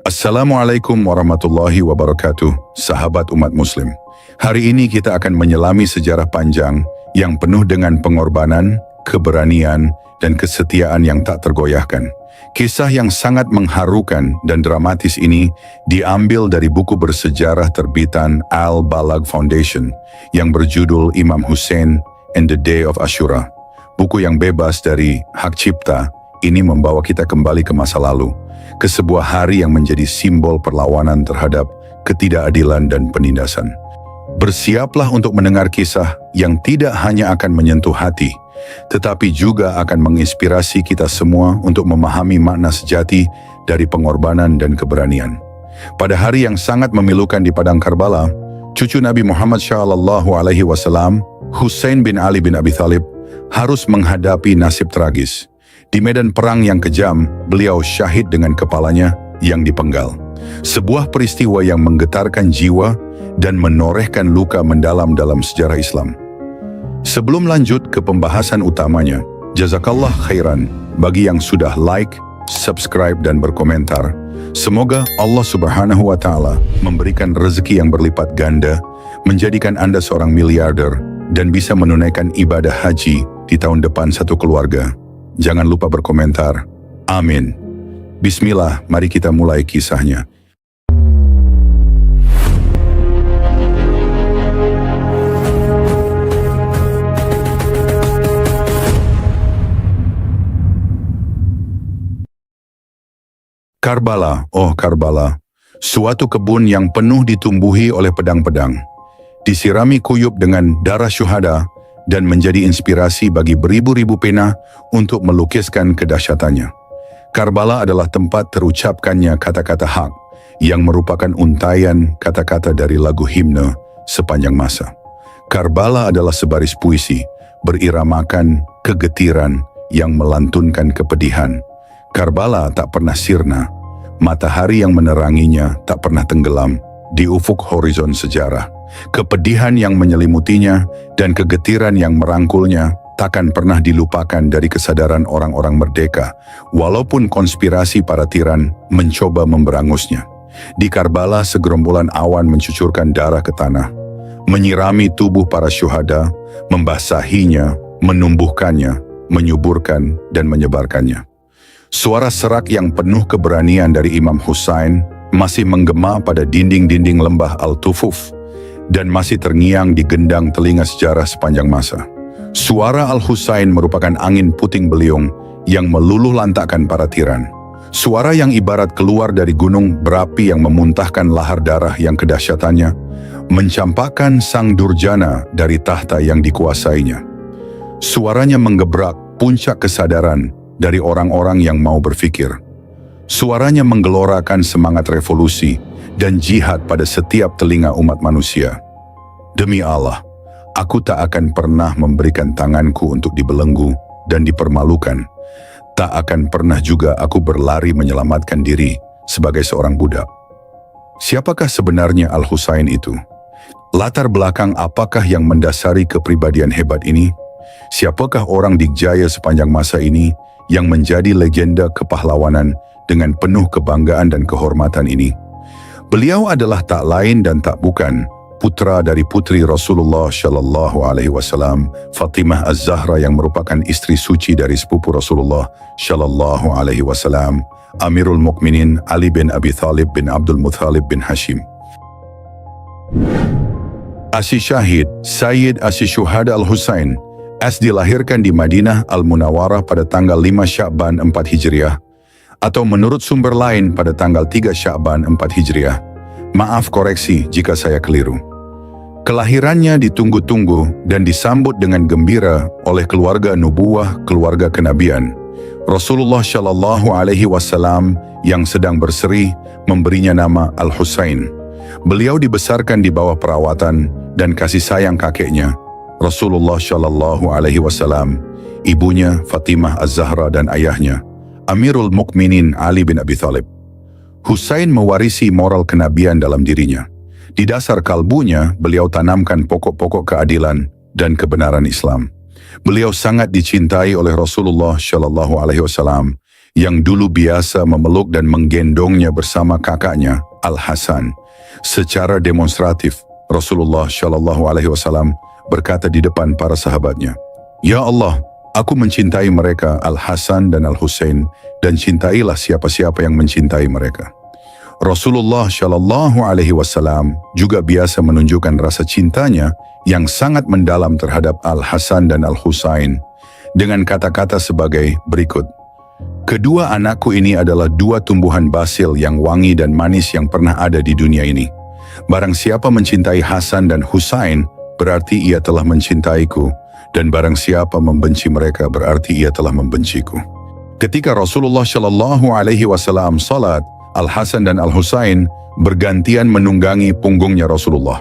Assalamualaikum warahmatullahi wabarakatuh, sahabat umat muslim. Hari ini kita akan menyelami sejarah panjang yang penuh dengan pengorbanan, keberanian, dan kesetiaan yang tak tergoyahkan. Kisah yang sangat mengharukan dan dramatis ini diambil dari buku bersejarah terbitan Al-Balag Foundation yang berjudul Imam Hussein and the Day of Ashura. Buku yang bebas dari hak cipta ini membawa kita kembali ke masa lalu, ke sebuah hari yang menjadi simbol perlawanan terhadap ketidakadilan dan penindasan. Bersiaplah untuk mendengar kisah yang tidak hanya akan menyentuh hati, tetapi juga akan menginspirasi kita semua untuk memahami makna sejati dari pengorbanan dan keberanian. Pada hari yang sangat memilukan di padang Karbala, cucu Nabi Muhammad SAW, Husain bin Ali bin Abi Thalib, harus menghadapi nasib tragis. Di medan perang yang kejam, beliau syahid dengan kepalanya yang dipenggal. Sebuah peristiwa yang menggetarkan jiwa dan menorehkan luka mendalam dalam sejarah Islam. Sebelum lanjut ke pembahasan utamanya, jazakallah khairan bagi yang sudah like, subscribe, dan berkomentar. Semoga Allah Subhanahu wa Ta'ala memberikan rezeki yang berlipat ganda, menjadikan Anda seorang miliarder, dan bisa menunaikan ibadah haji di tahun depan satu keluarga. Jangan lupa berkomentar. Amin. Bismillah, mari kita mulai kisahnya. Karbala, oh Karbala, suatu kebun yang penuh ditumbuhi oleh pedang-pedang, disirami kuyup dengan darah syuhada, dan menjadi inspirasi bagi beribu-ribu pena untuk melukiskan kedahsyatannya. Karbala adalah tempat terucapkannya kata-kata hak, yang merupakan untaian kata-kata dari lagu himne sepanjang masa. Karbala adalah sebaris puisi, beriramakan kegetiran yang melantunkan kepedihan. Karbala tak pernah sirna, matahari yang meneranginya tak pernah tenggelam di ufuk horizon sejarah. Kepedihan yang menyelimutinya dan kegetiran yang merangkulnya takkan pernah dilupakan dari kesadaran orang-orang merdeka, walaupun konspirasi para tiran mencoba memberangusnya. Di Karbala, segerombolan awan mencucurkan darah ke tanah, menyirami tubuh para syuhada, membasahinya, menumbuhkannya, menyuburkan, dan menyebarkannya. Suara serak yang penuh keberanian dari Imam Hussein masih menggema pada dinding-dinding lembah Al-Tufuf dan masih terngiang di gendang telinga sejarah sepanjang masa. Suara Al-Husain merupakan angin puting beliung yang meluluh lantakkan para tiran. Suara yang ibarat keluar dari gunung berapi yang memuntahkan lahar darah yang kedahsyatannya, mencampakkan sang durjana dari tahta yang dikuasainya. Suaranya menggebrak puncak kesadaran dari orang-orang yang mau berpikir. Suaranya menggelorakan semangat revolusi dan jihad pada setiap telinga umat manusia. Demi Allah, aku tak akan pernah memberikan tanganku untuk dibelenggu dan dipermalukan. Tak akan pernah juga aku berlari menyelamatkan diri sebagai seorang budak. Siapakah sebenarnya Al-Husain itu? Latar belakang apakah yang mendasari kepribadian hebat ini? Siapakah orang dikjaya sepanjang masa ini yang menjadi legenda kepahlawanan dengan penuh kebanggaan dan kehormatan ini? Beliau adalah tak lain dan tak bukan putra dari putri Rasulullah Shallallahu Alaihi Wasallam, Fatimah Az-Zahra, yang merupakan istri suci dari sepupu Rasulullah Shallallahu Alaihi Wasallam, Amirul Mukminin Ali bin Abi Thalib bin Abdul Muthalib bin Hashim. Asy Syahid Sayyid Asy Syuhada Al-Husain dilahirkan di Madinah Al-Munawwarah pada tanggal 5 Sya'ban 4 Hijriah, atau menurut sumber lain pada tanggal 3 Sya'ban 4 Hijriah. Maaf koreksi jika saya keliru. Kelahirannya ditunggu-tunggu dan disambut dengan gembira oleh keluarga nubuwah, keluarga kenabian. Rasulullah Shallallahu Alaihi Wasallam yang sedang berseri memberinya nama Al-Husain. Beliau dibesarkan di bawah perawatan dan kasih sayang kakeknya, Rasulullah Shallallahu Alaihi Wasallam, ibunya Fatimah Az-Zahra, dan ayahnya Amirul Mukminin Ali bin Abi Thalib. Husain mewarisi moral kenabian dalam dirinya. Di dasar kalbunya, beliau tanamkan pokok-pokok keadilan dan kebenaran Islam. Beliau sangat dicintai oleh Rasulullah Shallallahu Alaihi Wasallam yang dulu biasa memeluk dan menggendongnya bersama kakaknya, Al-Hasan. Secara demonstratif, Rasulullah Shallallahu Alaihi Wasallam berkata di depan para sahabatnya, "Ya Allah, aku mencintai mereka, Al-Hasan dan Al-Husain, dan cintailah siapa-siapa yang mencintai mereka." Rasulullah Shallallahu Alaihi Wasallam juga biasa menunjukkan rasa cintanya yang sangat mendalam terhadap Al-Hasan dan Al-Husain dengan kata-kata sebagai berikut. "Kedua anakku ini adalah dua tumbuhan basil yang wangi dan manis yang pernah ada di dunia ini. Barang siapa mencintai Hasan dan Husain, berarti ia telah mencintaiku, dan barang siapa membenci mereka, berarti ia telah membenciku." Ketika Rasulullah Shallallahu Alaihi Wasallam salat, Al-Hasan dan Al-Husain bergantian menunggangi punggungnya Rasulullah.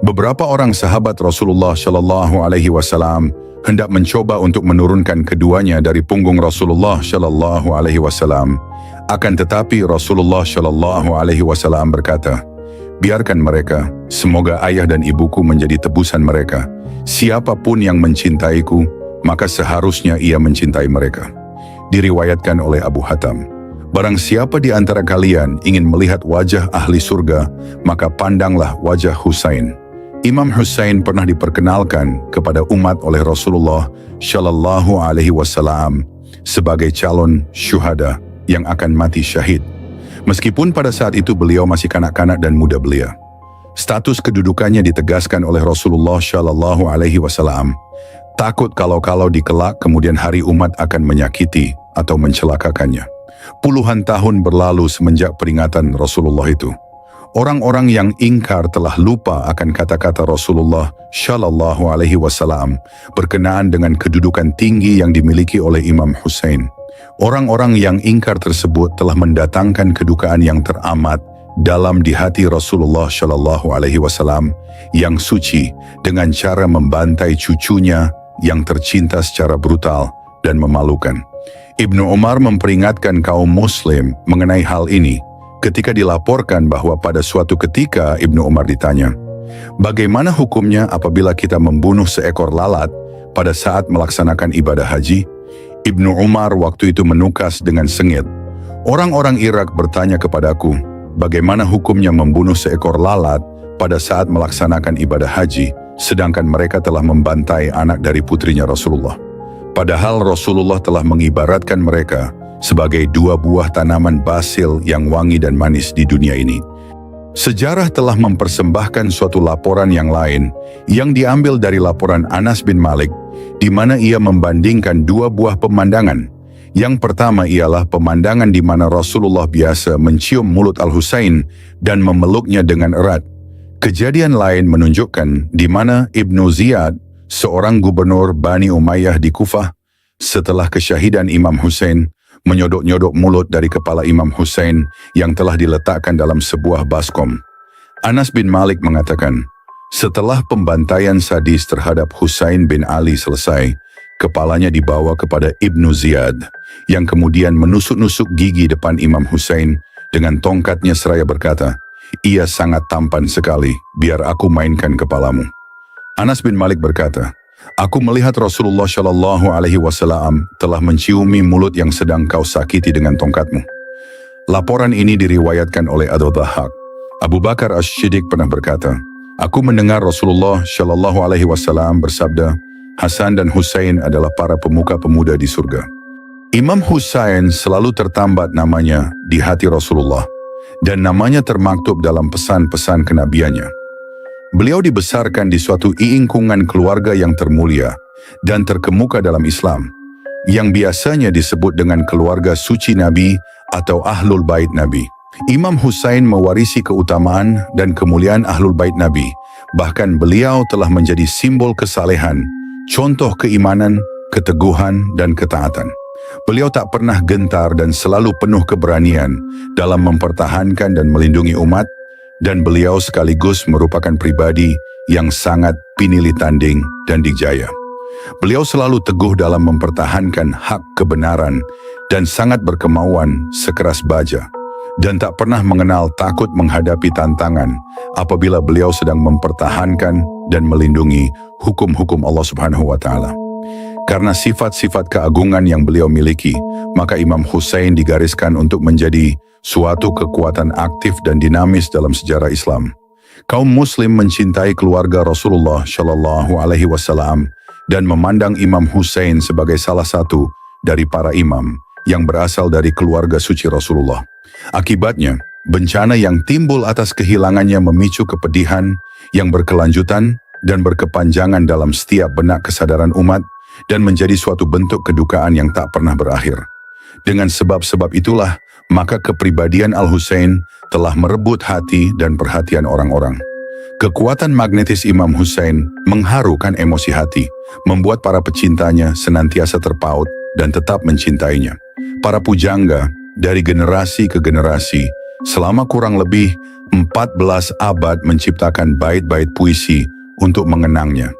Beberapa orang sahabat Rasulullah Shallallahu Alaihi Wasallam hendak mencoba untuk menurunkan keduanya dari punggung Rasulullah Shallallahu Alaihi Wasallam. Akan tetapi Rasulullah Shallallahu Alaihi Wasallam berkata, "Biarkan mereka, semoga ayah dan ibuku menjadi tebusan mereka. Siapapun yang mencintaiku, maka seharusnya ia mencintai mereka." Diriwayatkan oleh Abu Hatim. Barang siapa di antara kalian ingin melihat wajah ahli surga, maka pandanglah wajah Husain. Imam Husain pernah diperkenalkan kepada umat oleh Rasulullah Shallallahu Alaihi Wasallam sebagai calon syuhada yang akan mati syahid. Meskipun pada saat itu beliau masih kanak-kanak dan muda belia. Status kedudukannya ditegaskan oleh Rasulullah Shallallahu Alaihi Wasallam. Takut kalau-kalau di kelak kemudian hari umat akan menyakiti atau mencelakakannya. Puluhan tahun berlalu semenjak peringatan Rasulullah itu. Orang-orang yang ingkar telah lupa akan kata-kata Rasulullah Shallallahu Alaihi Wasallam berkenaan dengan kedudukan tinggi yang dimiliki oleh Imam Husain. Orang-orang yang ingkar tersebut telah mendatangkan kedukaan yang teramat dalam di hati Rasulullah Shallallahu Alaihi Wasallam yang suci dengan cara membantai cucunya yang tercinta secara brutal dan memalukan. Ibnu Umar memperingatkan kaum muslim mengenai hal ini ketika dilaporkan bahwa pada suatu ketika Ibnu Umar ditanya, "Bagaimana hukumnya apabila kita membunuh seekor lalat pada saat melaksanakan ibadah haji?" Ibnu Umar waktu itu menukas dengan sengit, "Orang-orang Irak bertanya kepadaku, bagaimana hukumnya membunuh seekor lalat pada saat melaksanakan ibadah haji, sedangkan mereka telah membantai anak dari putrinya Rasulullah. Padahal Rasulullah telah mengibaratkan mereka sebagai dua buah tanaman basil yang wangi dan manis di dunia ini." Sejarah telah mempersembahkan suatu laporan yang lain yang diambil dari laporan Anas bin Malik, di mana ia membandingkan dua buah pemandangan. Yang pertama ialah pemandangan di mana Rasulullah biasa mencium mulut Al-Husain dan memeluknya dengan erat. Kejadian lain menunjukkan di mana Ibnu Ziyad, seorang gubernur Bani Umayyah di Kufah, setelah kesyahidan Imam Husain, menyodok-nyodok mulut dari kepala Imam Husain yang telah diletakkan dalam sebuah baskom. Anas bin Malik mengatakan, setelah pembantaian sadis terhadap Husain bin Ali selesai, kepalanya dibawa kepada Ibnu Ziyad, yang kemudian menusuk-nusuk gigi depan Imam Husain dengan tongkatnya seraya berkata, "Ia sangat tampan sekali, biar aku mainkan kepalamu." Anas bin Malik berkata, "Aku melihat Rasulullah Shallallahu Alaihi Wasallam telah menciumi mulut yang sedang kau sakiti dengan tongkatmu." Laporan ini diriwayatkan oleh Ad-Dhahhak. Abu Bakar As-Siddiq pernah berkata, "Aku mendengar Rasulullah Shallallahu Alaihi Wasallam bersabda, Hasan dan Husain adalah para pemuka-pemuda di surga." Imam Husain selalu tertambat namanya di hati Rasulullah, dan namanya termaktub dalam pesan-pesan kenabiannya. Beliau dibesarkan di suatu iingkungan keluarga yang termulia dan terkemuka dalam Islam, yang biasanya disebut dengan keluarga suci Nabi atau Ahlul Bait Nabi. Imam Husain mewarisi keutamaan dan kemuliaan Ahlul Bait Nabi, bahkan beliau telah menjadi simbol kesalehan, contoh keimanan, keteguhan, dan ketaatan. Beliau tak pernah gentar dan selalu penuh keberanian dalam mempertahankan dan melindungi umat, dan beliau sekaligus merupakan pribadi yang sangat pinilih tanding dan dijaya. Beliau selalu teguh dalam mempertahankan hak kebenaran dan sangat berkemauan sekeras baja, dan tak pernah mengenal takut menghadapi tantangan apabila beliau sedang mempertahankan dan melindungi hukum-hukum Allah Subhanahu wa Ta'ala. Karena sifat-sifat keagungan yang beliau miliki, maka Imam Hussein digariskan untuk menjadi suatu kekuatan aktif dan dinamis dalam sejarah Islam. Kaum Muslim mencintai keluarga Rasulullah Shallallahu Alaihi Wasallam dan memandang Imam Hussein sebagai salah satu dari para imam yang berasal dari keluarga suci Rasulullah. Akibatnya, bencana yang timbul atas kehilangannya memicu kepedihan yang berkelanjutan dan berkepanjangan dalam setiap benak kesadaran umat dan menjadi suatu bentuk kedukaan yang tak pernah berakhir. Dengan sebab-sebab itulah, maka kepribadian Al-Husain telah merebut hati dan perhatian orang-orang. Kekuatan magnetis Imam Hussein mengharukan emosi hati, membuat para pecintanya senantiasa terpaut dan tetap mencintainya. Para pujangga dari generasi ke generasi selama kurang lebih 14 abad menciptakan bait-bait puisi untuk mengenangnya.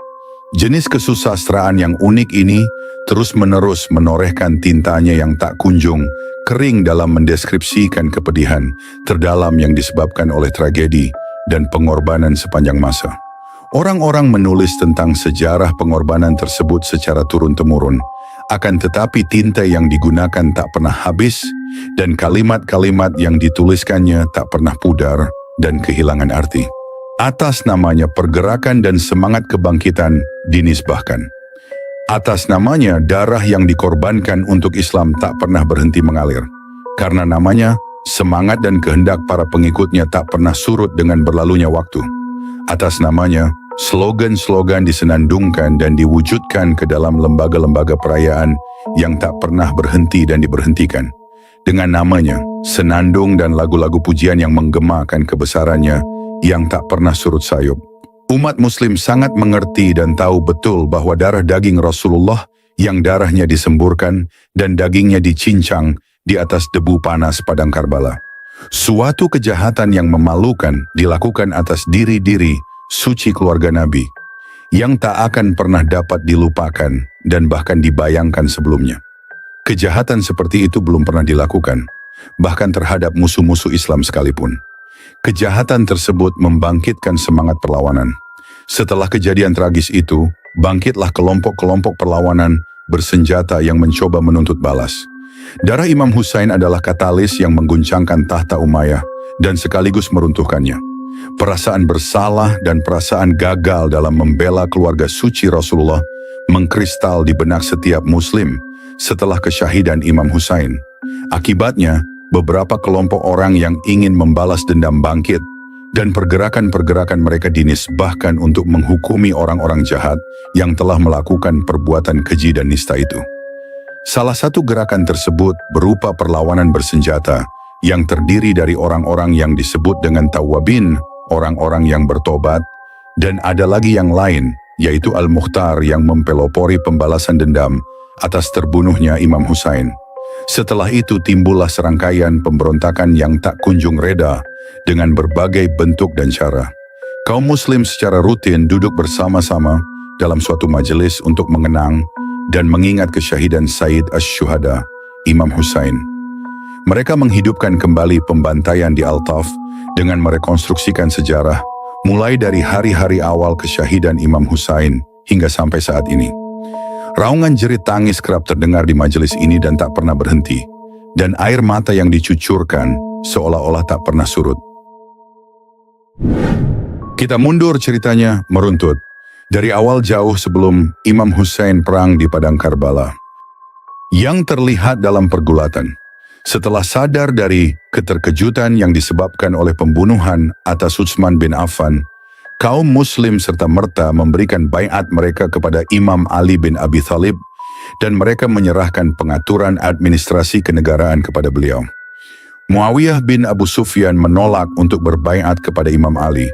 Jenis kesusastraan yang unik ini terus-menerus menorehkan tintanya yang tak kunjung kering dalam mendeskripsikan kepedihan terdalam yang disebabkan oleh tragedi dan pengorbanan sepanjang masa. Orang-orang menulis tentang sejarah pengorbanan tersebut secara turun-temurun, akan tetapi tinta yang digunakan tak pernah habis dan kalimat-kalimat yang dituliskannya tak pernah pudar dan kehilangan arti. Atas namanya pergerakan dan semangat kebangkitan dinisbahkan. Atas namanya darah yang dikorbankan untuk Islam tak pernah berhenti mengalir. Karena namanya, semangat dan kehendak para pengikutnya tak pernah surut dengan berlalunya waktu. Atas namanya, slogan-slogan disenandungkan dan diwujudkan ke dalam lembaga-lembaga perayaan yang tak pernah berhenti dan diberhentikan. Dengan namanya, senandung dan lagu-lagu pujian yang menggemakan kebesarannya yang tak pernah surut sayup. Umat Muslim sangat mengerti dan tahu betul bahwa darah daging Rasulullah yang darahnya disemburkan dan dagingnya dicincang di atas debu panas padang Karbala. Suatu kejahatan yang memalukan dilakukan atas diri-diri suci keluarga Nabi yang tak akan pernah dapat dilupakan dan bahkan dibayangkan sebelumnya. Kejahatan seperti itu belum pernah dilakukan, bahkan terhadap musuh-musuh Islam sekalipun. Kejahatan tersebut membangkitkan semangat perlawanan. Setelah kejadian tragis itu, bangkitlah kelompok-kelompok perlawanan bersenjata yang mencoba menuntut balas. Darah Imam Hussein adalah katalis yang mengguncangkan tahta Umayyah dan sekaligus meruntuhkannya. Perasaan bersalah dan perasaan gagal dalam membela keluarga suci Rasulullah mengkristal di benak setiap Muslim setelah kesyahidan Imam Hussein. Akibatnya, beberapa kelompok orang yang ingin membalas dendam bangkit dan pergerakan-pergerakan mereka dinisbahkan untuk menghukumi orang-orang jahat yang telah melakukan perbuatan keji dan nista itu. Salah satu gerakan tersebut berupa perlawanan bersenjata yang terdiri dari orang-orang yang disebut dengan tawabin, orang-orang yang bertobat, dan ada lagi yang lain, yaitu Al-Mukhtar yang mempelopori pembalasan dendam atas terbunuhnya Imam Hussein. Setelah itu timbullah serangkaian pemberontakan yang tak kunjung reda dengan berbagai bentuk dan cara. Kaum Muslim secara rutin duduk bersama-sama dalam suatu majelis untuk mengenang dan mengingat kesyahidan Sayyid Ash-Shuhada, Imam Hussein. Mereka menghidupkan kembali pembantaian di Al-Taf dengan merekonstruksikan sejarah, mulai dari hari-hari awal kesyahidan Imam Hussein hingga sampai saat ini. Raungan jerit tangis kerap terdengar di majelis ini dan tak pernah berhenti, dan air mata yang dicucurkan seolah-olah tak pernah surut. Kita mundur ceritanya meruntut, dari awal jauh sebelum Imam Hussein perang di padang Karbala. Yang terlihat dalam pergulatan, setelah sadar dari keterkejutan yang disebabkan oleh pembunuhan atas Utsman bin Affan, kaum Muslim serta-merta memberikan baiat mereka kepada Imam Ali bin Abi Thalib dan mereka menyerahkan pengaturan administrasi kenegaraan kepada beliau. Muawiyah bin Abu Sufyan menolak untuk berbaiat kepada Imam Ali.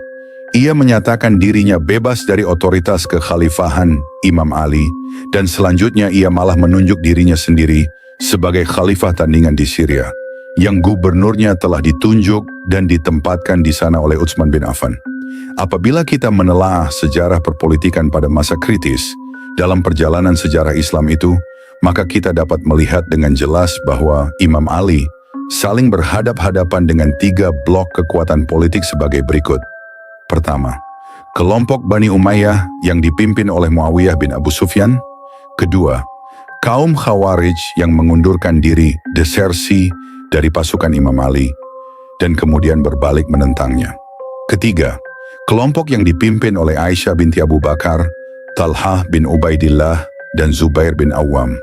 Ia menyatakan dirinya bebas dari otoritas kekhalifahan Imam Ali dan selanjutnya ia malah menunjuk dirinya sendiri sebagai khalifah tandingan di Syria, yang gubernurnya telah ditunjuk dan ditempatkan di sana oleh Utsman bin Affan. Apabila kita menelaah sejarah perpolitikan pada masa kritis dalam perjalanan sejarah Islam itu, maka kita dapat melihat dengan jelas bahwa Imam Ali saling berhadap-hadapan dengan 3 blok kekuatan politik sebagai berikut. Pertama, kelompok Bani Umayyah yang dipimpin oleh Muawiyah bin Abu Sufyan. Kedua, kaum Khawarij yang mengundurkan diri desersi dari pasukan Imam Ali dan kemudian berbalik menentangnya. Ketiga, kelompok yang dipimpin oleh Aisyah binti Abu Bakar, Talhah bin Ubaidillah, dan Zubair bin Awam.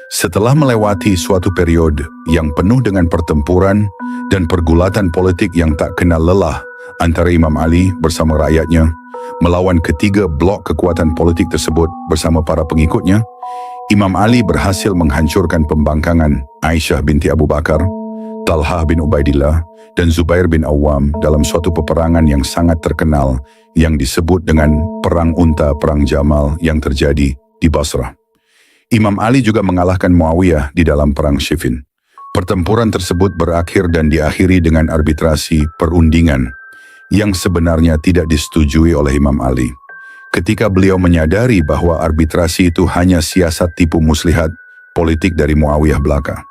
Setelah melewati suatu periode yang penuh dengan pertempuran dan pergulatan politik yang tak kenal lelah antara Imam Ali bersama rakyatnya melawan ketiga blok kekuatan politik tersebut bersama para pengikutnya, Imam Ali berhasil menghancurkan pembangkangan Aisyah binti Abu Bakar, Talhah bin Ubaidillah, dan Zubair bin Awam dalam suatu peperangan yang sangat terkenal yang disebut dengan Perang Unta Perang Jamal yang terjadi di Basrah. Imam Ali juga mengalahkan Muawiyah di dalam Perang Siffin. Pertempuran tersebut berakhir dan diakhiri dengan arbitrasi perundingan yang sebenarnya tidak disetujui oleh Imam Ali. Ketika beliau menyadari bahwa arbitrasi itu hanya siasat tipu muslihat politik dari Muawiyah belaka.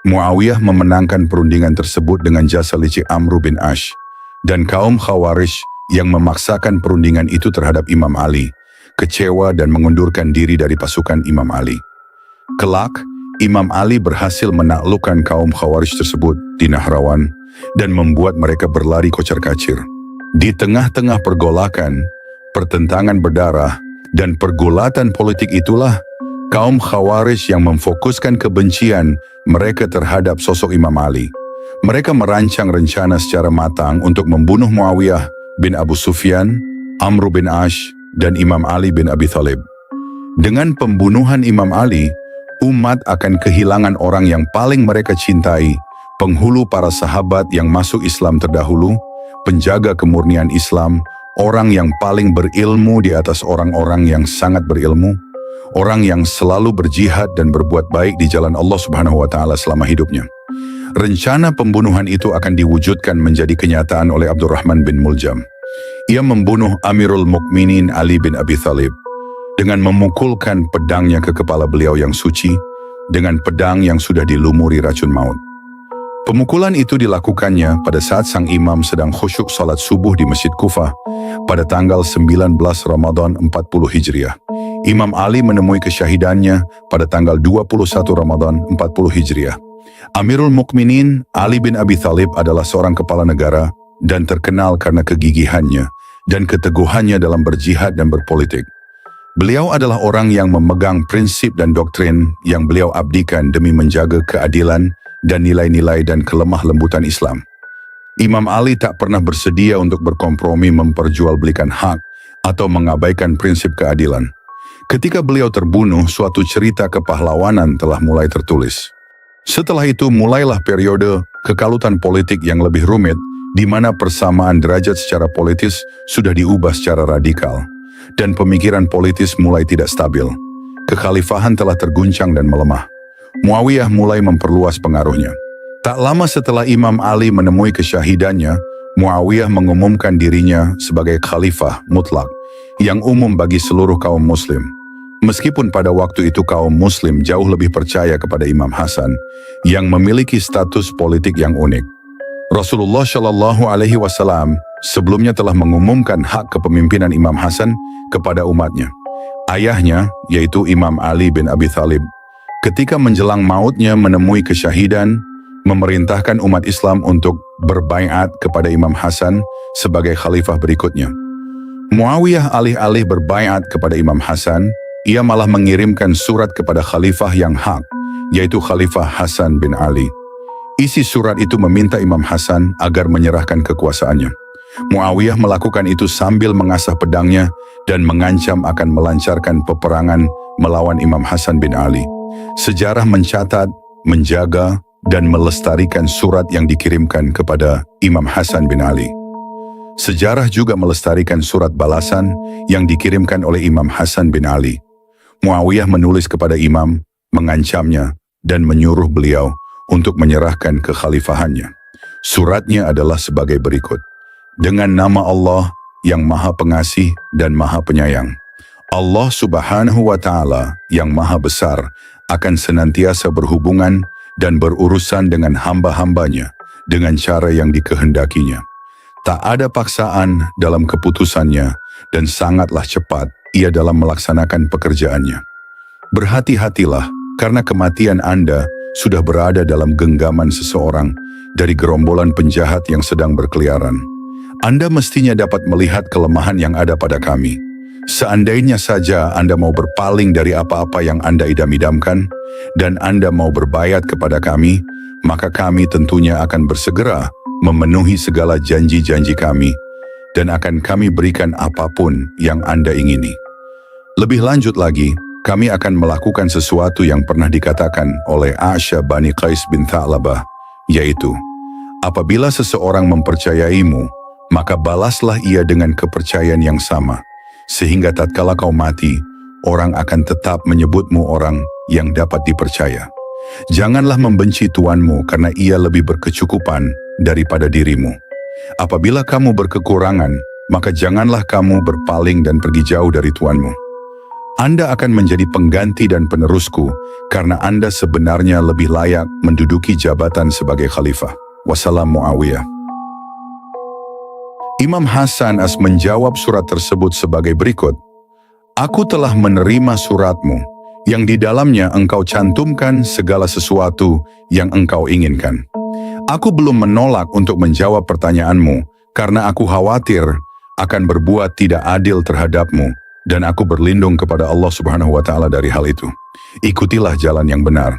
Muawiyah memenangkan perundingan tersebut dengan jasa licik Amr bin Ash dan kaum Khawarij yang memaksakan perundingan itu terhadap Imam Ali, kecewa dan mengundurkan diri dari pasukan Imam Ali. Kelak, Imam Ali berhasil menaklukkan kaum Khawarij tersebut di Nahrawan dan membuat mereka berlari kocar-kacir. Di tengah-tengah pergolakan, pertentangan berdarah, dan pergulatan politik itulah kaum Khawarij yang memfokuskan kebencian mereka terhadap sosok Imam Ali. Mereka merancang rencana secara matang untuk membunuh Muawiyah bin Abu Sufyan, Amr bin Ash, dan Imam Ali bin Abi Thalib. Dengan pembunuhan Imam Ali, umat akan kehilangan orang yang paling mereka cintai, penghulu para sahabat yang masuk Islam terdahulu, penjaga kemurnian Islam, orang yang paling berilmu di atas orang-orang yang sangat berilmu, orang yang selalu berjihad dan berbuat baik di jalan Allah Subhanahu wa Ta'ala selama hidupnya. Rencana pembunuhan itu akan diwujudkan menjadi kenyataan oleh Abdurrahman bin Muljam. Ia membunuh Amirul Mukminin Ali bin Abi Thalib dengan memukulkan pedangnya ke kepala beliau yang suci dengan pedang yang sudah dilumuri racun maut. Pemukulan itu dilakukannya pada saat sang imam sedang khusyuk salat subuh di Masjid Kufah pada tanggal 19 Ramadan 40 Hijriah. Imam Ali menemui kesyahidannya pada tanggal 21 Ramadan 40 Hijriah. Amirul Mukminin Ali bin Abi Thalib adalah seorang kepala negara dan terkenal karena kegigihannya dan keteguhannya dalam berjihad dan berpolitik. Beliau adalah orang yang memegang prinsip dan doktrin yang beliau abdikan demi menjaga keadilan dan nilai-nilai dan kelemah lembutan Islam. Imam Ali tak pernah bersedia untuk berkompromi memperjualbelikan hak atau mengabaikan prinsip keadilan. Ketika beliau terbunuh, suatu cerita kepahlawanan telah mulai tertulis. Setelah itu mulailah periode kekalutan politik yang lebih rumit, di mana persamaan derajat secara politis sudah diubah secara radikal, dan pemikiran politis mulai tidak stabil. Kekhalifahan telah terguncang dan melemah. Muawiyah mulai memperluas pengaruhnya. Tak lama setelah Imam Ali menemui kesyahidannya, Muawiyah mengumumkan dirinya sebagai khalifah mutlak yang umum bagi seluruh kaum muslim. Meskipun pada waktu itu kaum muslim jauh lebih percaya kepada Imam Hasan yang memiliki status politik yang unik. Rasulullah Shallallahu Alaihi Wasallam sebelumnya telah mengumumkan hak kepemimpinan Imam Hasan kepada umatnya. Ayahnya, yaitu Imam Ali bin Abi Thalib, ketika menjelang mautnya menemui kesyahidan, memerintahkan umat Islam untuk berbaiat kepada Imam Hasan sebagai khalifah berikutnya. Muawiyah alih-alih berbaiat kepada Imam Hasan, ia malah mengirimkan surat kepada khalifah yang hak, yaitu Khalifah Hasan bin Ali. Isi surat itu meminta Imam Hasan agar menyerahkan kekuasaannya. Muawiyah melakukan itu sambil mengasah pedangnya dan mengancam akan melancarkan peperangan melawan Imam Hasan bin Ali. Sejarah mencatat, menjaga, dan melestarikan surat yang dikirimkan kepada Imam Hasan bin Ali. Sejarah juga melestarikan surat balasan yang dikirimkan oleh Imam Hasan bin Ali. Muawiyah menulis kepada Imam, mengancamnya, dan menyuruh beliau untuk menyerahkan kekhalifahannya. Suratnya adalah sebagai berikut. Dengan nama Allah yang Maha Pengasih dan Maha Penyayang. Allah Subhanahu wa Ta'ala yang Maha Besar akan senantiasa berhubungan dan berurusan dengan hamba-hambanya dengan cara yang dikehendakinya. Tak ada paksaan dalam keputusannya dan sangatlah cepat ia dalam melaksanakan pekerjaannya. Berhati-hatilah, karena kematian Anda sudah berada dalam genggaman seseorang dari gerombolan penjahat yang sedang berkeliaran. Anda mestinya dapat melihat kelemahan yang ada pada kami. Seandainya saja Anda mau berpaling dari apa-apa yang Anda idam-idamkan, dan Anda mau berbayat kepada kami, maka kami tentunya akan bersegera memenuhi segala janji-janji kami, dan akan kami berikan apapun yang Anda ingini. Lebih lanjut lagi, kami akan melakukan sesuatu yang pernah dikatakan oleh Aisha Bani Qais bin Tha'labah, yaitu, apabila seseorang mempercayaimu, maka balaslah ia dengan kepercayaan yang sama, sehingga tatkala kau mati, orang akan tetap menyebutmu orang yang dapat dipercaya. Janganlah membenci tuanmu karena ia lebih berkecukupan daripada dirimu. Apabila kamu berkekurangan, maka janganlah kamu berpaling dan pergi jauh dari tuanmu. Anda akan menjadi pengganti dan penerusku karena Anda sebenarnya lebih layak menduduki jabatan sebagai khalifah. Wassalam Muawiyah. Imam Hasan As menjawab surat tersebut sebagai berikut. Aku telah menerima suratmu, yang di dalamnya engkau cantumkan segala sesuatu yang engkau inginkan. Aku belum menolak untuk menjawab pertanyaanmu, karena aku khawatir akan berbuat tidak adil terhadapmu, dan aku berlindung kepada Allah Subhanahu wa Ta'ala dari hal itu. Ikutilah jalan yang benar.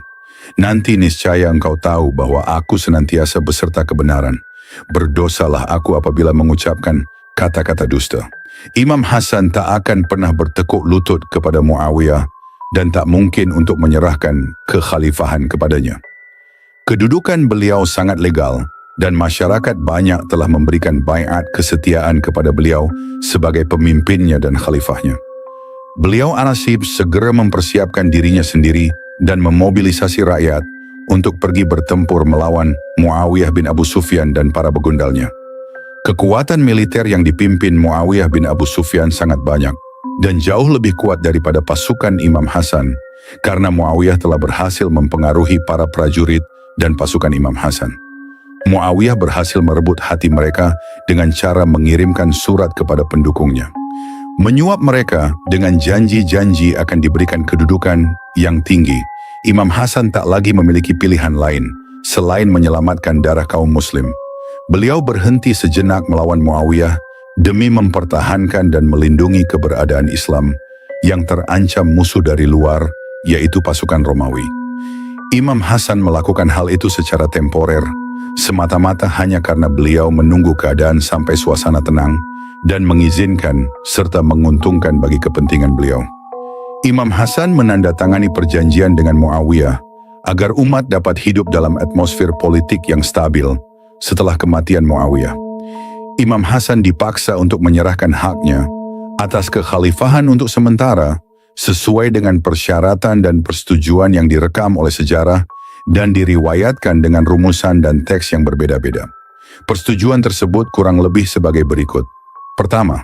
Nanti niscaya engkau tahu bahwa aku senantiasa beserta kebenaran. Berdosalah aku apabila mengucapkan kata-kata dusta. Imam Hasan tak akan pernah bertekuk lutut kepada Muawiyah dan tak mungkin untuk menyerahkan kekhalifahan kepadanya. Kedudukan beliau sangat legal dan masyarakat banyak telah memberikan baiat kesetiaan kepada beliau sebagai pemimpinnya dan khalifahnya. Beliau An-Nasib segera mempersiapkan dirinya sendiri dan memobilisasi rakyat untuk pergi bertempur melawan Muawiyah bin Abu Sufyan dan para begundalnya. Kekuatan militer yang dipimpin Muawiyah bin Abu Sufyan sangat banyak dan jauh lebih kuat daripada pasukan Imam Hasan, karena Muawiyah telah berhasil mempengaruhi para prajurit dan pasukan Imam Hasan. Muawiyah berhasil merebut hati mereka dengan cara mengirimkan surat kepada pendukungnya, menyuap mereka dengan janji-janji akan diberikan kedudukan yang tinggi. Imam Hasan tak lagi memiliki pilihan lain selain menyelamatkan darah kaum muslim. Beliau berhenti sejenak melawan Muawiyah demi mempertahankan dan melindungi keberadaan Islam yang terancam musuh dari luar, yaitu pasukan Romawi. Imam Hasan melakukan hal itu secara temporer, semata-mata hanya karena beliau menunggu keadaan sampai suasana tenang dan mengizinkan serta menguntungkan bagi kepentingan beliau. Imam Hasan menandatangani perjanjian dengan Muawiyah agar umat dapat hidup dalam atmosfer politik yang stabil setelah kematian Muawiyah. Imam Hasan dipaksa untuk menyerahkan haknya atas kekhalifahan untuk sementara sesuai dengan persyaratan dan persetujuan yang direkam oleh sejarah dan diriwayatkan dengan rumusan dan teks yang berbeda-beda. Persetujuan tersebut kurang lebih sebagai berikut. Pertama,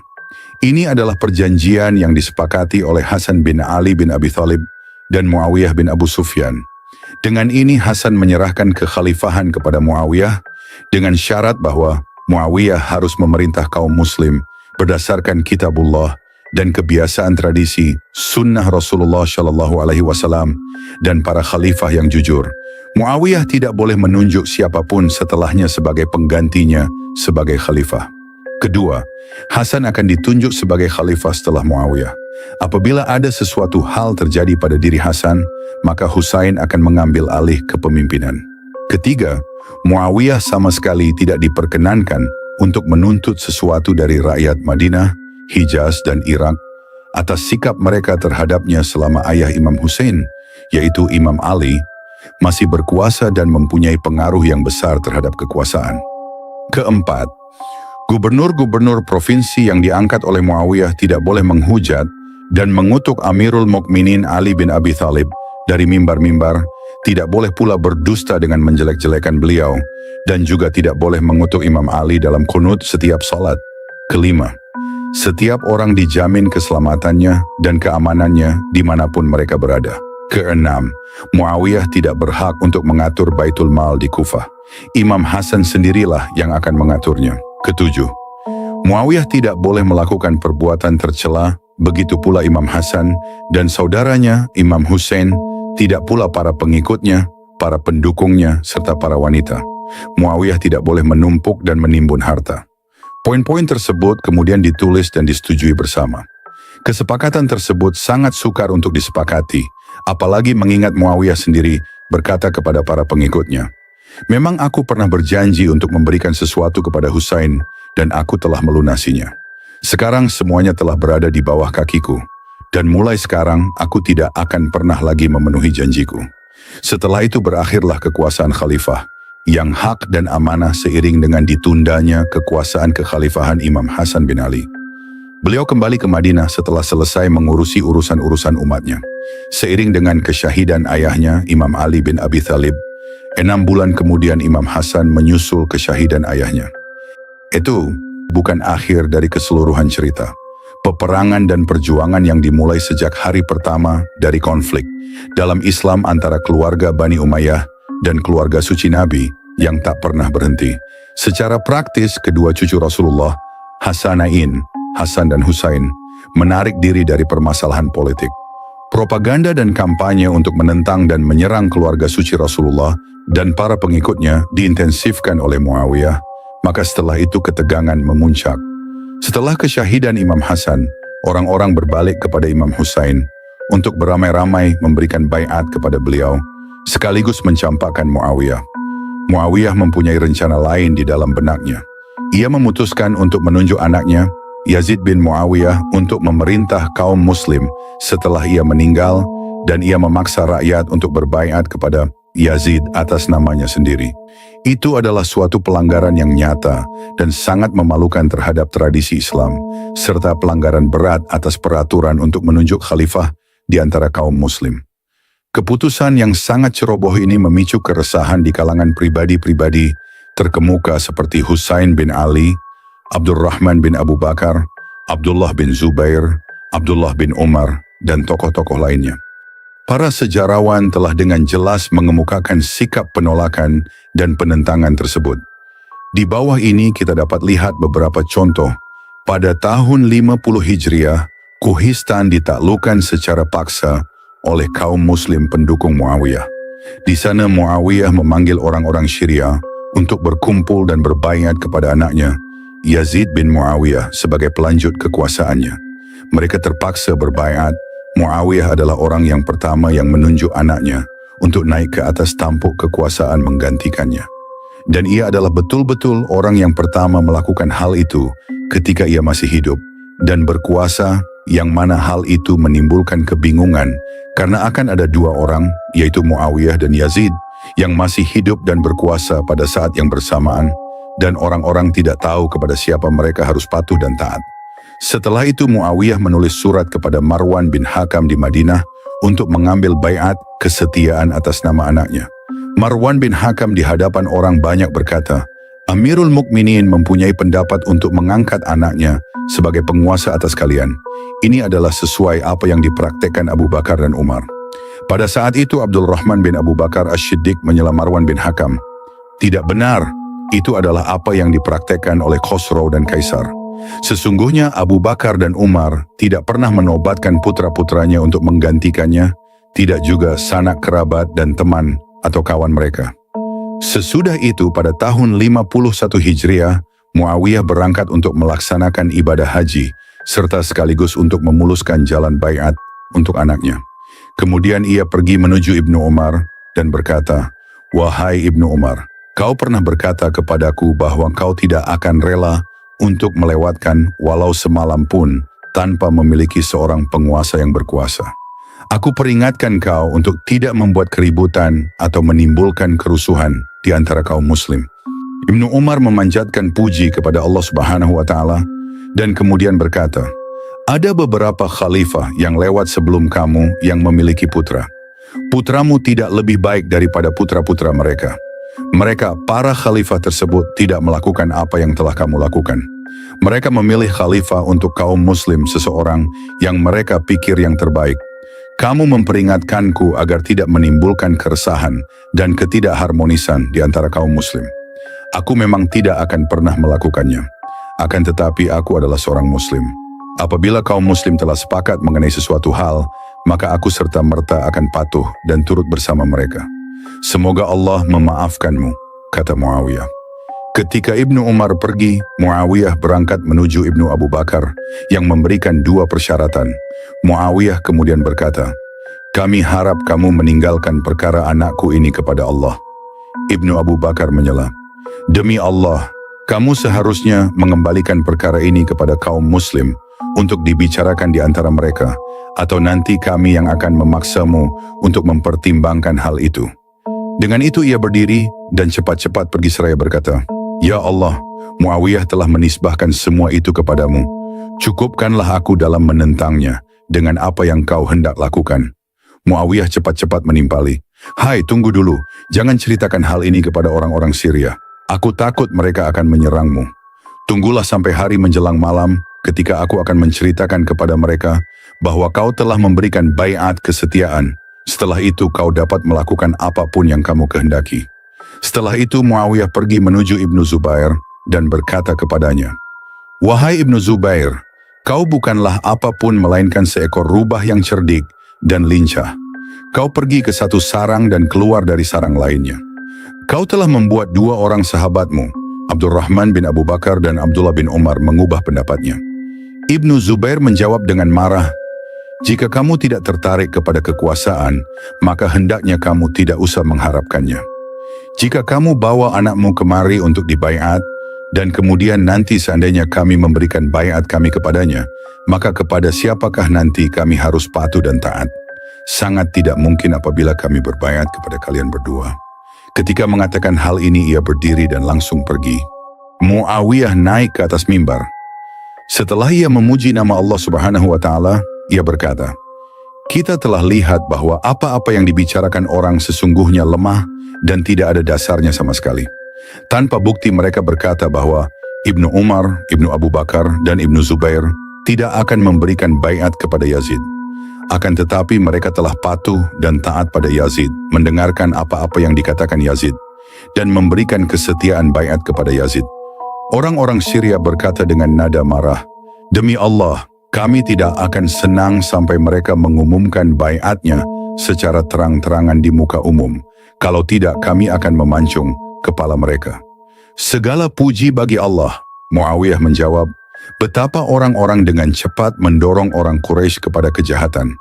ini adalah perjanjian yang disepakati oleh Hasan bin Ali bin Abi Thalib dan Muawiyah bin Abu Sufyan. Dengan ini Hasan menyerahkan kekhalifahan kepada Muawiyah dengan syarat bahwa Muawiyah harus memerintah kaum muslim berdasarkan kitabullah dan kebiasaan tradisi sunnah Rasulullah Shallallahu Alaihi Wasallam dan para khalifah yang jujur. Muawiyah tidak boleh menunjuk siapapun setelahnya sebagai penggantinya sebagai khalifah. Kedua, Hasan akan ditunjuk sebagai khalifah setelah Muawiyah. Apabila ada sesuatu hal terjadi pada diri Hasan, maka Husain akan mengambil alih kepemimpinan. Ketiga, Muawiyah sama sekali tidak diperkenankan untuk menuntut sesuatu dari rakyat Madinah, Hijaz, dan Irak atas sikap mereka terhadapnya selama ayah Imam Husain, yaitu Imam Ali, masih berkuasa dan mempunyai pengaruh yang besar terhadap kekuasaan. Keempat, gubernur-gubernur provinsi yang diangkat oleh Muawiyah tidak boleh menghujat dan mengutuk Amirul Mukminin Ali bin Abi Thalib dari mimbar-mimbar, tidak boleh pula berdusta dengan menjelek-jelekan beliau, dan juga tidak boleh mengutuk Imam Ali dalam kunut setiap salat. Kelima, setiap orang dijamin keselamatannya dan keamanannya dimanapun mereka berada. Keenam, Muawiyah tidak berhak untuk mengatur Baitul Mal di Kufah. Imam Hasan sendirilah yang akan mengaturnya. Ketujuh, Muawiyah tidak boleh melakukan perbuatan tercela begitu pula Imam Hasan dan saudaranya Imam Hussein, tidak pula para pengikutnya, para pendukungnya, serta para wanita. Muawiyah tidak boleh menumpuk dan menimbun harta. Poin-poin tersebut kemudian ditulis dan disetujui bersama. Kesepakatan tersebut sangat sukar untuk disepakati, apalagi mengingat Muawiyah sendiri berkata kepada para pengikutnya, "Memang aku pernah berjanji untuk memberikan sesuatu kepada Husain dan aku telah melunasinya. Sekarang semuanya telah berada di bawah kakiku, dan mulai sekarang aku tidak akan pernah lagi memenuhi janjiku." Setelah itu berakhirlah kekuasaan khalifah, yang hak dan amanah seiring dengan ditundanya kekuasaan kekhalifahan Imam Hasan bin Ali. Beliau kembali ke Madinah setelah selesai mengurusi urusan-urusan umatnya. Seiring dengan kesyahidan ayahnya, Imam Ali bin Abi Thalib, 6 bulan kemudian Imam Hasan menyusul kesyahidan ayahnya. Itu bukan akhir dari keseluruhan cerita. Peperangan dan perjuangan yang dimulai sejak hari pertama dari konflik dalam Islam antara keluarga Bani Umayyah dan keluarga suci Nabi yang tak pernah berhenti. Secara praktis, kedua cucu Rasulullah, Hasanain, Hasan dan Husain, menarik diri dari permasalahan politik. Propaganda dan kampanye untuk menentang dan menyerang keluarga suci Rasulullah dan para pengikutnya diintensifkan oleh Muawiyah, maka setelah itu ketegangan memuncak. Setelah kesyahidan Imam Hasan, orang-orang berbalik kepada Imam Husain untuk beramai-ramai memberikan baiat kepada beliau, sekaligus mencampakkan Muawiyah. Muawiyah mempunyai rencana lain di dalam benaknya. Ia memutuskan untuk menunjuk anaknya, Yazid bin Muawiyah, untuk memerintah kaum muslim setelah ia meninggal, dan ia memaksa rakyat untuk berbaiat kepada Yazid atas namanya sendiri. Itu adalah suatu pelanggaran yang nyata dan sangat memalukan terhadap tradisi Islam, serta pelanggaran berat atas peraturan untuk menunjuk khalifah di antara kaum muslim. Keputusan yang sangat ceroboh ini memicu keresahan di kalangan pribadi-pribadi terkemuka seperti Husain bin Ali, Abdurrahman bin Abu Bakar, Abdullah bin Zubair, Abdullah bin Umar, dan tokoh-tokoh lainnya. Para sejarawan telah dengan jelas mengemukakan sikap penolakan dan penentangan tersebut. Di bawah ini kita dapat lihat beberapa contoh. Pada tahun 50 Hijriah, Kuhistan ditaklukkan secara paksa oleh kaum muslim pendukung Muawiyah. Di sana Muawiyah memanggil orang-orang Syria untuk berkumpul dan berbaiat kepada anaknya, Yazid bin Muawiyah, sebagai pelanjut kekuasaannya. Mereka terpaksa berbaiat. Muawiyah adalah orang yang pertama yang menunjuk anaknya untuk naik ke atas tampuk kekuasaan menggantikannya. Dan ia adalah betul-betul orang yang pertama melakukan hal itu ketika ia masih hidup dan berkuasa, yang mana hal itu menimbulkan kebingungan karena akan ada dua orang, yaitu Muawiyah dan Yazid, yang masih hidup dan berkuasa pada saat yang bersamaan, dan orang-orang tidak tahu kepada siapa mereka harus patuh dan taat. Setelah itu Muawiyah menulis surat kepada Marwan bin Hakam di Madinah untuk mengambil baiat kesetiaan atas nama anaknya. Marwan bin Hakam di hadapan orang banyak berkata, "Amirul Mukminin mempunyai pendapat untuk mengangkat anaknya sebagai penguasa atas kalian. Ini adalah sesuai apa yang dipraktekkan Abu Bakar dan Umar." Pada saat itu Abdul Rahman bin Abu Bakar Asy-Syiddiq menyela Marwan bin Hakam, "Tidak benar. Itu adalah apa yang dipraktekkan oleh Khosrow dan Kaisar. Sesungguhnya Abu Bakar dan Umar tidak pernah menobatkan putra-putranya untuk menggantikannya, tidak juga sanak kerabat dan teman atau kawan mereka." Sesudah itu pada tahun 51 Hijriah, Muawiyah berangkat untuk melaksanakan ibadah haji, serta sekaligus untuk memuluskan jalan baiat untuk anaknya. Kemudian ia pergi menuju Ibnu Umar dan berkata, "Wahai Ibnu Umar, kau pernah berkata kepadaku bahwa kau tidak akan rela untuk melewatkan walau semalam pun tanpa memiliki seorang penguasa yang berkuasa. Aku peringatkan kau untuk tidak membuat keributan atau menimbulkan kerusuhan di antara kaum muslim." Ibnu Umar memanjatkan puji kepada Allah Subhanahu wa Ta'ala dan kemudian berkata, "Ada beberapa khalifah yang lewat sebelum kamu yang memiliki putra. Putramu tidak lebih baik daripada putra-putra mereka. Mereka, para khalifah tersebut, tidak melakukan apa yang telah kamu lakukan. Mereka memilih khalifah untuk kaum muslim seseorang yang mereka pikir yang terbaik. Kamu memperingatkanku agar tidak menimbulkan keresahan dan ketidakharmonisan di antara kaum muslim. Aku memang tidak akan pernah melakukannya. Akan tetapi aku adalah seorang muslim. Apabila kaum muslim telah sepakat mengenai sesuatu hal, maka aku serta-merta akan patuh dan turut bersama mereka. Semoga Allah memaafkanmu, kata Muawiyah. Ketika Ibnu Umar pergi, Muawiyah berangkat menuju Ibnu Abu Bakar yang memberikan 2 persyaratan. Muawiyah kemudian berkata, "Kami harap kamu meninggalkan perkara anakku ini kepada Allah." Ibnu Abu Bakar menyela, "Demi Allah, kamu seharusnya mengembalikan perkara ini kepada kaum muslim untuk dibicarakan di antara mereka, atau nanti kami yang akan memaksamu untuk mempertimbangkan hal itu." Dengan itu ia berdiri dan cepat-cepat pergi seraya berkata, "Ya Allah, Muawiyah telah menisbahkan semua itu kepadamu. Cukupkanlah aku dalam menentangnya dengan apa yang kau hendak lakukan." Muawiyah cepat-cepat menimpali, "Hai, tunggu dulu, jangan ceritakan hal ini kepada orang-orang Syria. Aku takut mereka akan menyerangmu. Tunggulah sampai hari menjelang malam ketika aku akan menceritakan kepada mereka bahwa kau telah memberikan baiat kesetiaan. Setelah itu kau dapat melakukan apapun yang kamu kehendaki." Setelah itu Muawiyah pergi menuju Ibnu Zubair dan berkata kepadanya, "Wahai Ibnu Zubair, kau bukanlah apapun melainkan seekor rubah yang cerdik dan lincah. Kau pergi ke satu sarang dan keluar dari sarang lainnya. Kau telah membuat 2 orang sahabatmu, Abdurrahman bin Abu Bakar dan Abdullah bin Umar, mengubah pendapatnya." Ibnu Zubair menjawab dengan marah, "Jika kamu tidak tertarik kepada kekuasaan, maka hendaknya kamu tidak usah mengharapkannya. Jika kamu bawa anakmu kemari untuk dibaiat, dan kemudian nanti seandainya kami memberikan baiat kami kepadanya, maka kepada siapakah nanti kami harus patuh dan taat? Sangat tidak mungkin apabila kami berbaiat kepada kalian berdua." Ketika mengatakan hal ini, ia berdiri dan langsung pergi. Muawiyah naik ke atas mimbar. Setelah ia memuji nama Allah Subhanahu wa Ta'ala, ia berkata, "Kita telah lihat bahwa apa-apa yang dibicarakan orang sesungguhnya lemah dan tidak ada dasarnya sama sekali. Tanpa bukti mereka berkata bahwa Ibnu Umar, Ibnu Abu Bakar, dan Ibnu Zubair tidak akan memberikan baiat kepada Yazid. Akan tetapi mereka telah patuh dan taat pada Yazid, mendengarkan apa-apa yang dikatakan Yazid, dan memberikan kesetiaan baiat kepada Yazid." Orang-orang Syria berkata dengan nada marah, "Demi Allah, kami tidak akan senang sampai mereka mengumumkan baiatnya secara terang-terangan di muka umum. Kalau tidak, kami akan memancung kepala mereka." "Segala puji bagi Allah," Muawiyah menjawab, "betapa orang-orang dengan cepat mendorong orang Quraisy kepada kejahatan.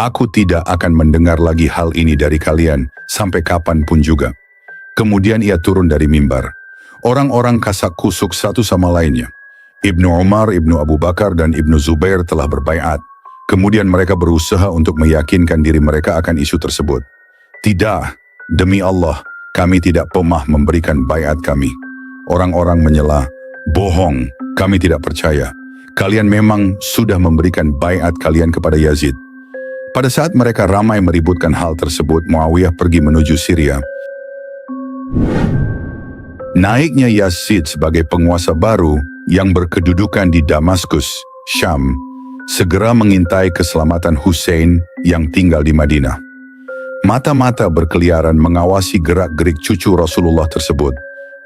Aku tidak akan mendengar lagi hal ini dari kalian sampai kapanpun juga." Kemudian ia turun dari mimbar. Orang-orang kasak kusuk satu sama lainnya. Ibnu Umar, Ibnu Abu Bakar, dan Ibnu Zubair telah berbaiat. Kemudian mereka berusaha untuk meyakinkan diri mereka akan isu tersebut. "Tidak, demi Allah, kami tidak pernah memberikan baiat kami." Orang-orang menyela, "Bohong, kami tidak percaya. Kalian memang sudah memberikan baiat kalian kepada Yazid." Pada saat mereka ramai meributkan hal tersebut, Muawiyah pergi menuju Syria. Naiknya Yazid sebagai penguasa baru yang berkedudukan di Damaskus, Syam, segera mengintai keselamatan Hussein yang tinggal di Madinah. Mata-mata berkeliaran mengawasi gerak-gerik cucu Rasulullah tersebut.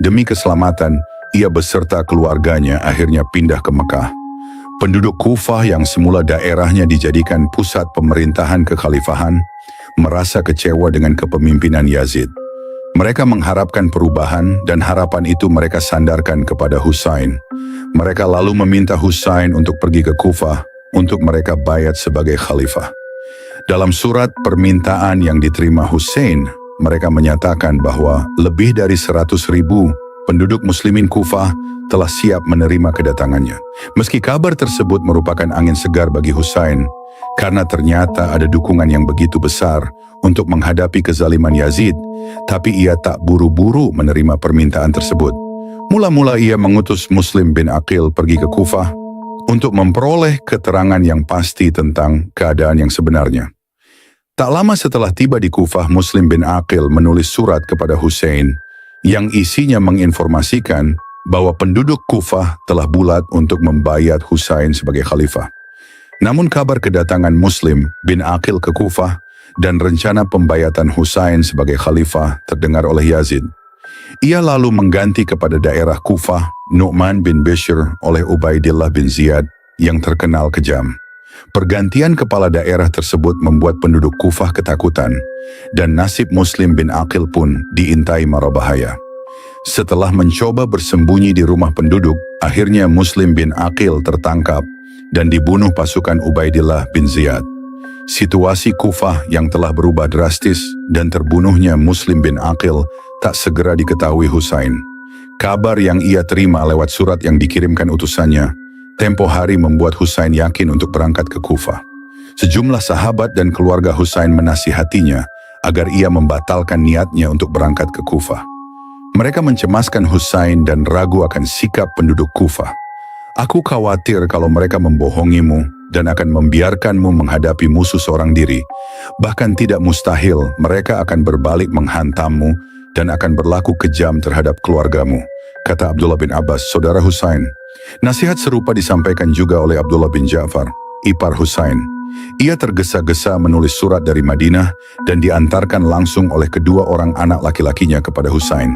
Demi keselamatan, ia beserta keluarganya akhirnya pindah ke Mekah. Penduduk Kufah yang semula daerahnya dijadikan pusat pemerintahan kekhalifahan, merasa kecewa dengan kepemimpinan Yazid. Mereka mengharapkan perubahan dan harapan itu mereka sandarkan kepada Husain. Mereka lalu meminta Husain untuk pergi ke Kufah untuk mereka baiat sebagai khalifah. Dalam surat permintaan yang diterima Husain, mereka menyatakan bahwa lebih dari 100.000 penduduk muslimin Kufah telah siap menerima kedatangannya. Meski kabar tersebut merupakan angin segar bagi Husain, karena ternyata ada dukungan yang begitu besar untuk menghadapi kezaliman Yazid, tapi ia tak buru-buru menerima permintaan tersebut. Mula-mula ia mengutus Muslim bin Aqil pergi ke Kufah untuk memperoleh keterangan yang pasti tentang keadaan yang sebenarnya. Tak lama setelah tiba di Kufah, Muslim bin Aqil menulis surat kepada Husain yang isinya menginformasikan bahwa penduduk Kufah telah bulat untuk membayat Husain sebagai khalifah. Namun kabar kedatangan Muslim bin Aqil ke Kufah dan rencana pembayatan Husain sebagai khalifah terdengar oleh Yazid. Ia lalu mengganti kepada daerah Kufah Nu'man bin Bishr oleh Ubaidillah bin Ziyad yang terkenal kejam. Pergantian kepala daerah tersebut membuat penduduk Kufah ketakutan, dan nasib Muslim bin Aqil pun diintai mara bahaya. Setelah mencoba bersembunyi di rumah penduduk, akhirnya Muslim bin Aqil tertangkap dan dibunuh pasukan Ubaidillah bin Ziyad. Situasi Kufah yang telah berubah drastis dan terbunuhnya Muslim bin Aqil tak segera diketahui Husain. Kabar yang ia terima lewat surat yang dikirimkan utusannya tempo hari membuat Husain yakin untuk berangkat ke Kufah. Sejumlah sahabat dan keluarga Husain menasihatinya agar ia membatalkan niatnya untuk berangkat ke Kufah. Mereka mencemaskan Husain dan ragu akan sikap penduduk Kufah. "Aku khawatir kalau mereka membohongimu dan akan membiarkanmu menghadapi musuh seorang diri. Bahkan tidak mustahil mereka akan berbalik menghantammu dan akan berlaku kejam terhadap keluargamu," kata Abdullah bin Abbas, saudara Husain. Nasihat serupa disampaikan juga oleh Abdullah bin Ja'far, ipar Husain. Ia tergesa-gesa menulis surat dari Madinah dan diantarkan langsung oleh kedua orang anak laki-lakinya kepada Husain.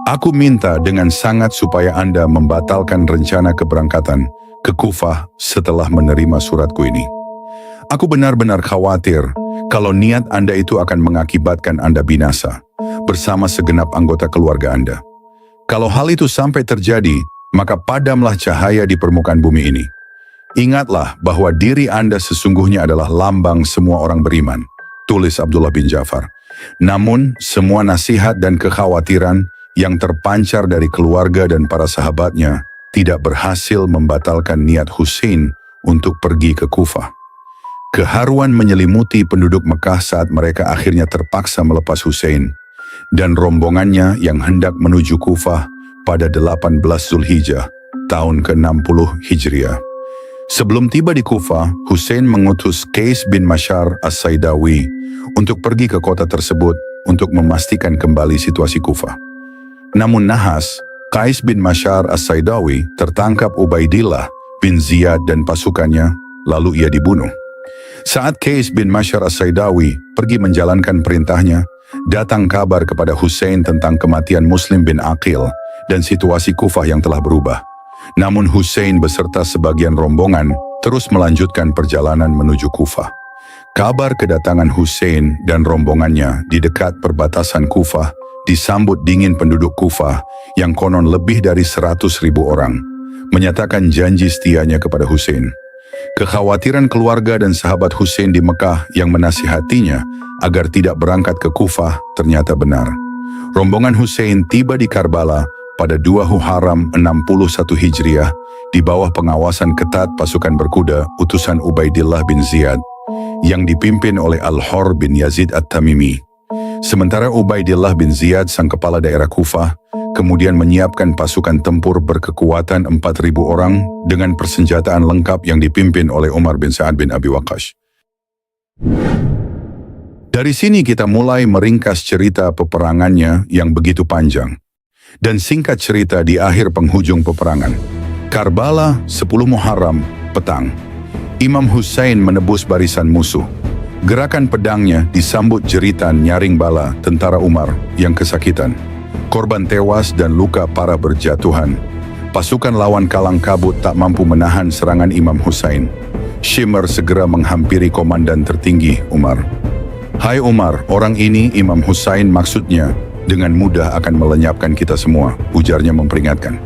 "Aku minta dengan sangat supaya Anda membatalkan rencana keberangkatan ke Kufah setelah menerima suratku ini. Aku benar-benar khawatir kalau niat Anda itu akan mengakibatkan Anda binasa bersama segenap anggota keluarga Anda. Kalau hal itu sampai terjadi, maka padamlah cahaya di permukaan bumi ini. Ingatlah bahwa diri Anda sesungguhnya adalah lambang semua orang beriman," tulis Abdullah bin Ja'far. Namun, semua nasihat dan kekhawatiran yang terpancar dari keluarga dan para sahabatnya tidak berhasil membatalkan niat Husain untuk pergi ke Kufah. Keharuan menyelimuti penduduk Mekah saat mereka akhirnya terpaksa melepas Husain dan rombongannya yang hendak menuju Kufah pada 18 Zulhijjah tahun ke-60 Hijriah. Sebelum tiba di Kufah, Husain mengutus Qais bin Mashar as-Saidawi untuk pergi ke kota tersebut untuk memastikan kembali situasi Kufah. Namun nahas, Qais bin Mashar as-Saidawi tertangkap Ubaidillah bin Ziyad dan pasukannya, lalu ia dibunuh. Saat Qais bin Mashar as-Saidawi pergi menjalankan perintahnya, datang kabar kepada Husain tentang kematian Muslim bin Aqil dan situasi Kufah yang telah berubah. Namun Husain beserta sebagian rombongan terus melanjutkan perjalanan menuju Kufah. Kabar kedatangan Husain dan rombongannya di dekat perbatasan Kufah disambut dingin penduduk Kufah yang konon lebih dari 100.000 orang, menyatakan janji setianya kepada Husain. Kekhawatiran keluarga dan sahabat Husain di Mekah yang menasihatinya agar tidak berangkat ke Kufah ternyata benar. Rombongan Husain tiba di Karbala pada 2 Muharram 61 Hijriah di bawah pengawasan ketat pasukan berkuda utusan Ubaidillah bin Ziyad yang dipimpin oleh Al-Hur bin Yazid At-Tamimi. Sementara Ubaidillah bin Ziyad, sang kepala daerah Kufah, kemudian menyiapkan pasukan tempur berkekuatan 4.000 orang dengan persenjataan lengkap yang dipimpin oleh Umar bin Sa'ad bin Abi Waqqas. Dari sini kita mulai meringkas cerita peperangannya yang begitu panjang. Dan singkat cerita di akhir penghujung peperangan. Karbala 10 Muharram, petang. Imam Husain menebus barisan musuh. Gerakan pedangnya disambut jeritan nyaring bala tentara Umar yang kesakitan. Korban tewas dan luka parah berjatuhan. Pasukan lawan kalang kabut tak mampu menahan serangan Imam Husain. Shimr segera menghampiri komandan tertinggi Umar. "Hai Umar, orang ini Imam Husain maksudnya dengan mudah akan melenyapkan kita semua," ujarnya memperingatkan.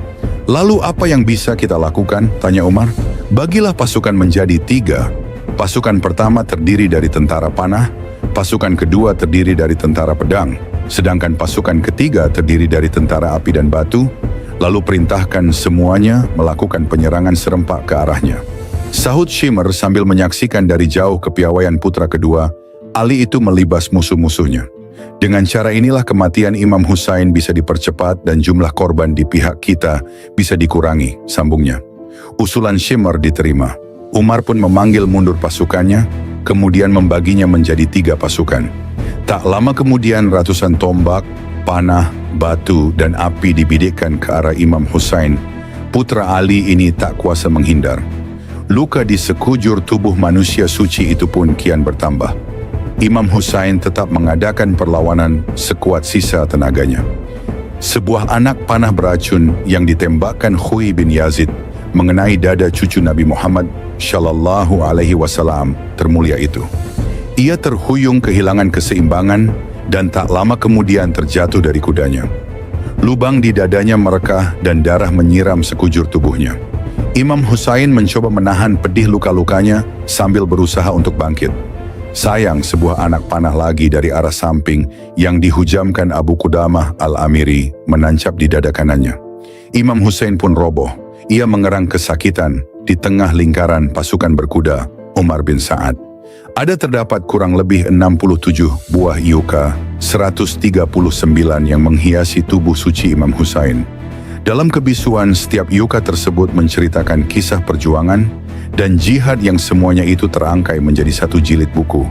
"Lalu apa yang bisa kita lakukan?" tanya Umar. "Bagilah pasukan menjadi 3. Pasukan pertama terdiri dari tentara panah, pasukan kedua terdiri dari tentara pedang, sedangkan pasukan ketiga terdiri dari tentara api dan batu, lalu perintahkan semuanya melakukan penyerangan serempak ke arahnya." Sahut Shimr sambil menyaksikan dari jauh kepiawaian putra kedua, Ali itu melibas musuh-musuhnya. Dengan cara inilah kematian Imam Husain bisa dipercepat dan jumlah korban di pihak kita bisa dikurangi, sambungnya. Usulan Shimr diterima. Umar pun memanggil mundur pasukannya, kemudian membaginya menjadi 3 pasukan. Tak lama kemudian ratusan tombak, panah, batu, dan api dibidikkan ke arah Imam Husain. Putra Ali ini tak kuasa menghindar. Luka di sekujur tubuh manusia suci itu pun kian bertambah. Imam Husain tetap mengadakan perlawanan sekuat sisa tenaganya. Sebuah anak panah beracun yang ditembakkan Khuy bin Yazid mengenai dada cucu Nabi Muhammad Shallallahu Alaihi Wasallam termulia itu. Ia terhuyung kehilangan keseimbangan dan tak lama kemudian terjatuh dari kudanya. Lubang di dadanya merekah dan darah menyiram sekujur tubuhnya. Imam Husain mencoba menahan pedih luka-lukanya sambil berusaha untuk bangkit. Sayang, sebuah anak panah lagi dari arah samping yang dihujamkan Abu Qudamah Al-Amiri menancap di dada kanannya. Imam Husain pun roboh. Ia mengerang kesakitan di tengah lingkaran pasukan berkuda Umar bin Sa'ad. Ada terdapat kurang lebih 67 buah yuka, 139 yang menghiasi tubuh suci Imam Husain. Dalam kebisuan, setiap yuka tersebut menceritakan kisah perjuangan dan jihad yang semuanya itu terangkai menjadi satu jilid buku,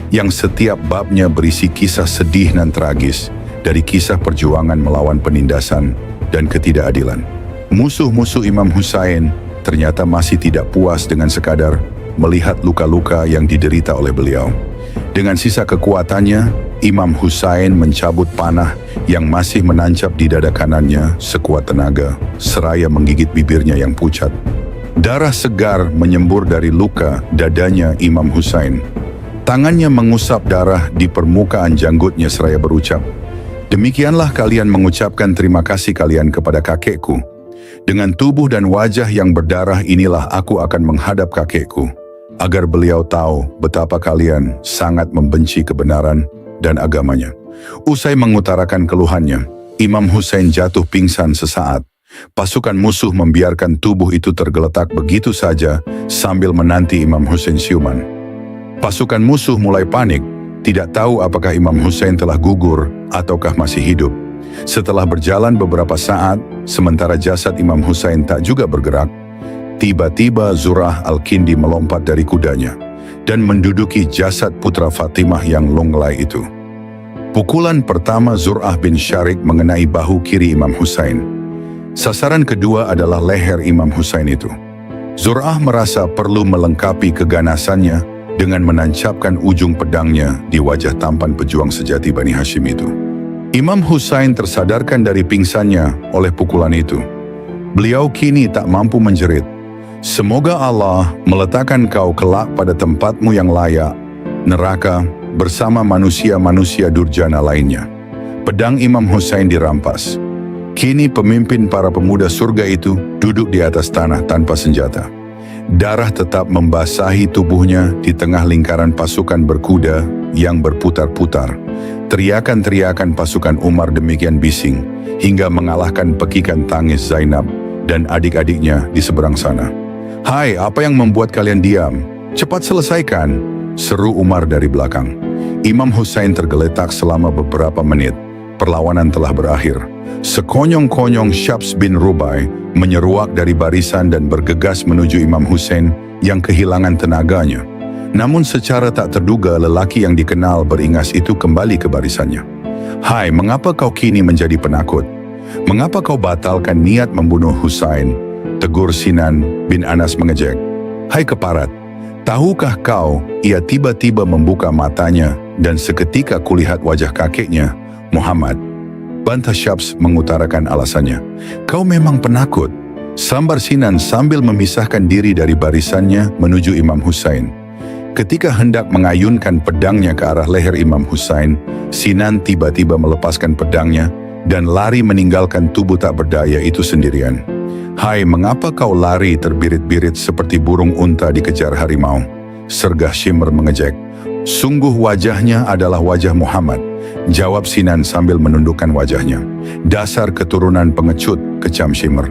yang setiap babnya berisi kisah sedih dan tragis dari kisah perjuangan melawan penindasan dan ketidakadilan. Musuh-musuh Imam Husain ternyata masih tidak puas dengan sekadar melihat luka-luka yang diderita oleh beliau. Dengan sisa kekuatannya, Imam Husain mencabut panah yang masih menancap di dada kanannya sekuat tenaga, seraya menggigit bibirnya yang pucat. Darah segar menyembur dari luka dadanya Imam Husain. Tangannya mengusap darah di permukaan janggutnya seraya berucap, "Demikianlah kalian mengucapkan terima kasih kalian kepada kakekku. Dengan tubuh dan wajah yang berdarah inilah aku akan menghadap kakekku, agar beliau tahu betapa kalian sangat membenci kebenaran dan agamanya." Usai mengutarakan keluhannya, Imam Husain jatuh pingsan sesaat. Pasukan musuh membiarkan tubuh itu tergeletak begitu saja sambil menanti Imam Husain siuman. Pasukan musuh mulai panik, tidak tahu apakah Imam Husain telah gugur ataukah masih hidup. Setelah berjalan beberapa saat, sementara jasad Imam Husain tak juga bergerak, tiba-tiba Zur'ah Al-Kindi melompat dari kudanya dan menduduki jasad putra Fatimah yang lunglai itu. Pukulan pertama Zur'ah bin Syarik mengenai bahu kiri Imam Husain. Sasaran kedua adalah leher Imam Husain itu. Zur'ah merasa perlu melengkapi keganasannya dengan menancapkan ujung pedangnya di wajah tampan pejuang sejati Bani Hashim itu. Imam Husain tersadarkan dari pingsannya oleh pukulan itu. Beliau kini tak mampu menjerit, "Semoga Allah meletakkan kau kelak pada tempatmu yang layak, neraka, bersama manusia-manusia durjana lainnya." Pedang Imam Husain dirampas. Kini pemimpin para pemuda surga itu duduk di atas tanah tanpa senjata. Darah tetap membasahi tubuhnya di tengah lingkaran pasukan berkuda yang berputar-putar. Teriakan-teriakan pasukan Umar demikian bising, hingga mengalahkan pekikan tangis Zainab dan adik-adiknya di seberang sana. "Hai, apa yang membuat kalian diam? Cepat selesaikan!" seru Umar dari belakang. Imam Husain tergeletak selama beberapa menit. Perlawanan telah berakhir. Sekonyong-konyong Syabs bin Rubai menyeruak dari barisan dan bergegas menuju Imam Husain yang kehilangan tenaganya. Namun secara tak terduga lelaki yang dikenal beringas itu kembali ke barisannya. "Hai, mengapa kau kini menjadi penakut? Mengapa kau batalkan niat membunuh Husain?" tegur Sinan bin Anas mengejek. "Hai keparat, tahukah kau ia tiba-tiba membuka matanya dan seketika kulihat wajah kakeknya, Muhammad." Bantah Syabs mengutarakan alasannya. "Kau memang penakut," sambar Sinan sambil memisahkan diri dari barisannya menuju Imam Husain. Ketika hendak mengayunkan pedangnya ke arah leher Imam Husain, Sinan tiba-tiba melepaskan pedangnya dan lari meninggalkan tubuh tak berdaya itu sendirian. "Hai, mengapa kau lari terbirit-birit seperti burung unta dikejar harimau?" sergah Shimr mengejek. "Sungguh wajahnya adalah wajah Muhammad," jawab Sinan sambil menundukkan wajahnya. "Dasar keturunan pengecut," kecam Shimr.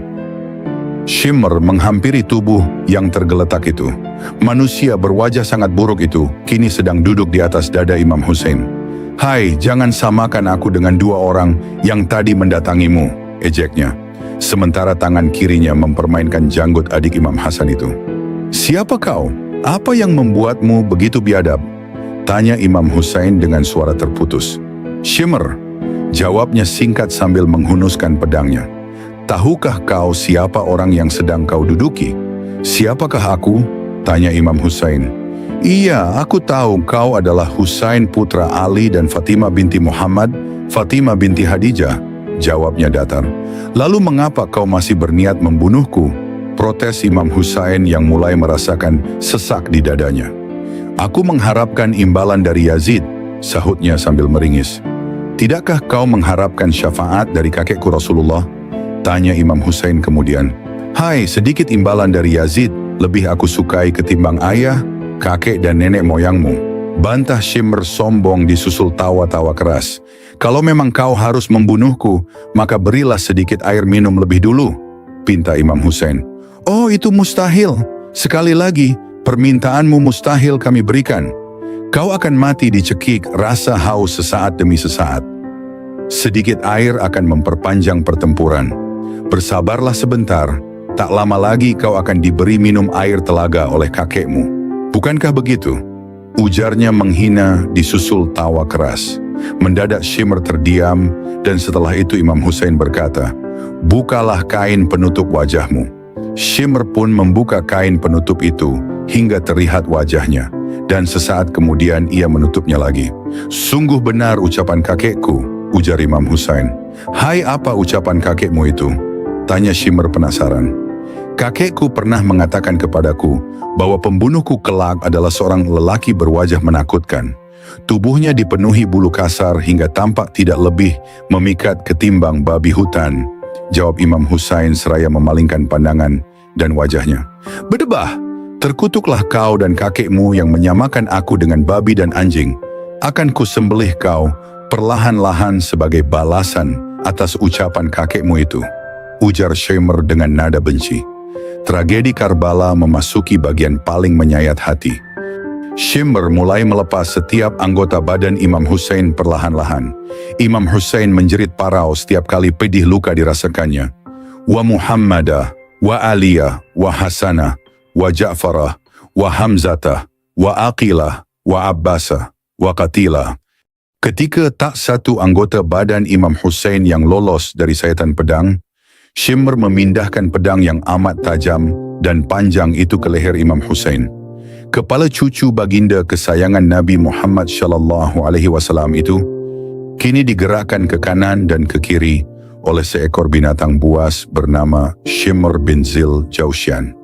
Shimr menghampiri tubuh yang tergeletak itu. Manusia berwajah sangat buruk itu kini sedang duduk di atas dada Imam Husain. "Hai, jangan samakan aku dengan dua orang yang tadi mendatangimu," ejeknya. Sementara tangan kirinya mempermainkan janggut adik Imam Hasan itu. "Siapa kau? Apa yang membuatmu begitu biadab?" tanya Imam Husain dengan suara terputus. "Shimr," jawabnya singkat sambil menghunuskan pedangnya. "Tahukah kau siapa orang yang sedang kau duduki?" "Siapakah aku?" tanya Imam Husain. "Iya, aku tahu kau adalah Husain putra Ali dan Fatimah binti Muhammad, Fatimah binti Hadijah," jawabnya datar. "Lalu mengapa kau masih berniat membunuhku?" protes Imam Husain yang mulai merasakan sesak di dadanya. "Aku mengharapkan imbalan dari Yazid," sahutnya sambil meringis. "Tidakkah kau mengharapkan syafaat dari kakekku Rasulullah?" tanya Imam Husain kemudian. "Hai, sedikit imbalan dari Yazid lebih aku sukai ketimbang ayah, kakek dan nenek moyangmu," bantah Shimr sombong disusul tawa-tawa keras. "Kalau memang kau harus membunuhku, maka berilah sedikit air minum lebih dulu," pinta Imam Husain. "Oh, itu mustahil. Sekali lagi, permintaanmu mustahil kami berikan. Kau akan mati dicekik rasa haus sesaat demi sesaat. Sedikit air akan memperpanjang pertempuran. Bersabarlah sebentar, tak lama lagi kau akan diberi minum air telaga oleh kakekmu. Bukankah begitu?" ujarnya menghina disusul tawa keras. Mendadak Shimr terdiam dan setelah itu Imam Husain berkata, "Bukalah kain penutup wajahmu." Shimr pun membuka kain penutup itu hingga terlihat wajahnya dan sesaat kemudian ia menutupnya lagi. "Sungguh benar ucapan kakekku," ujar Imam Husain. "Hai, apa ucapan kakekmu itu?" tanya Shimr penasaran. "Kakekku pernah mengatakan kepadaku bahwa pembunuhku kelak adalah seorang lelaki berwajah menakutkan. Tubuhnya dipenuhi bulu kasar hingga tampak tidak lebih memikat ketimbang babi hutan," jawab Imam Husain seraya memalingkan pandangan dan wajahnya. "Berdebah, terkutuklah kau dan kakekmu yang menyamakan aku dengan babi dan anjing. Akan kusembelih kau perlahan-lahan sebagai balasan atas ucapan kakekmu itu," ujar Shimr dengan nada benci. Tragedi Karbala memasuki bagian paling menyayat hati. Shimr mulai melepas setiap anggota badan Imam Husain perlahan-lahan. Imam Husain menjerit parau setiap kali pedih luka dirasakannya. "Wa Muhammadah, wa Aliyah, wa Hasanah, wa Ja'farah, wa Hamzatah, wa Aqilah, wa Abbasah, wa Qatilah." Ketika tak satu anggota badan Imam Husain yang lolos dari sayatan pedang, Shimr memindahkan pedang yang amat tajam dan panjang itu ke leher Imam Husain. Kepala cucu baginda kesayangan Nabi Muhammad sallallahu alaihi wasallam itu kini digerakkan ke kanan dan ke kiri oleh seekor binatang buas bernama Shimr bin Zil Jausyan.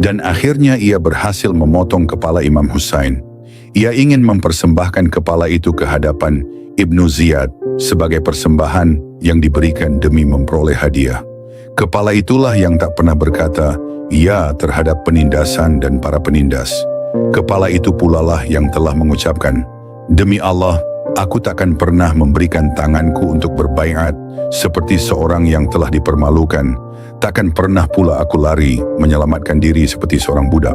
Dan akhirnya ia berhasil memotong kepala Imam Husain. Ia ingin mempersembahkan kepala itu ke hadapan Ibnu Ziyad sebagai persembahan yang diberikan demi memperoleh hadiah. Kepala itulah yang tak pernah berkata "ya" terhadap penindasan dan para penindas. Kepala itu pula lah yang telah mengucapkan, "Demi Allah, aku takkan pernah memberikan tanganku untuk berbaiat seperti seorang yang telah dipermalukan. Takkan pernah pula aku lari menyelamatkan diri seperti seorang budak."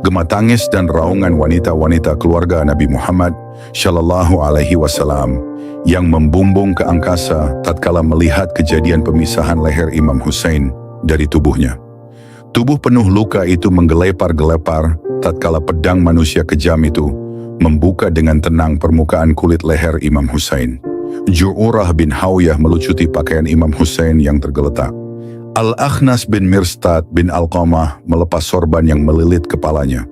Gema tangis dan raungan wanita-wanita keluarga Nabi Muhammad sallallahu alaihi wasallam yang membumbung ke angkasa tatkala melihat kejadian pemisahan leher Imam Husain dari tubuhnya. Tubuh penuh luka itu menggelepar-gelepar tatkala pedang manusia kejam itu membuka dengan tenang permukaan kulit leher Imam Husain. Ju'urah bin Hawiyah melucuti pakaian Imam Husain yang tergeletak. Al-Akhnas bin Mirstad bin Alqamah melepas sorban yang melilit kepalanya.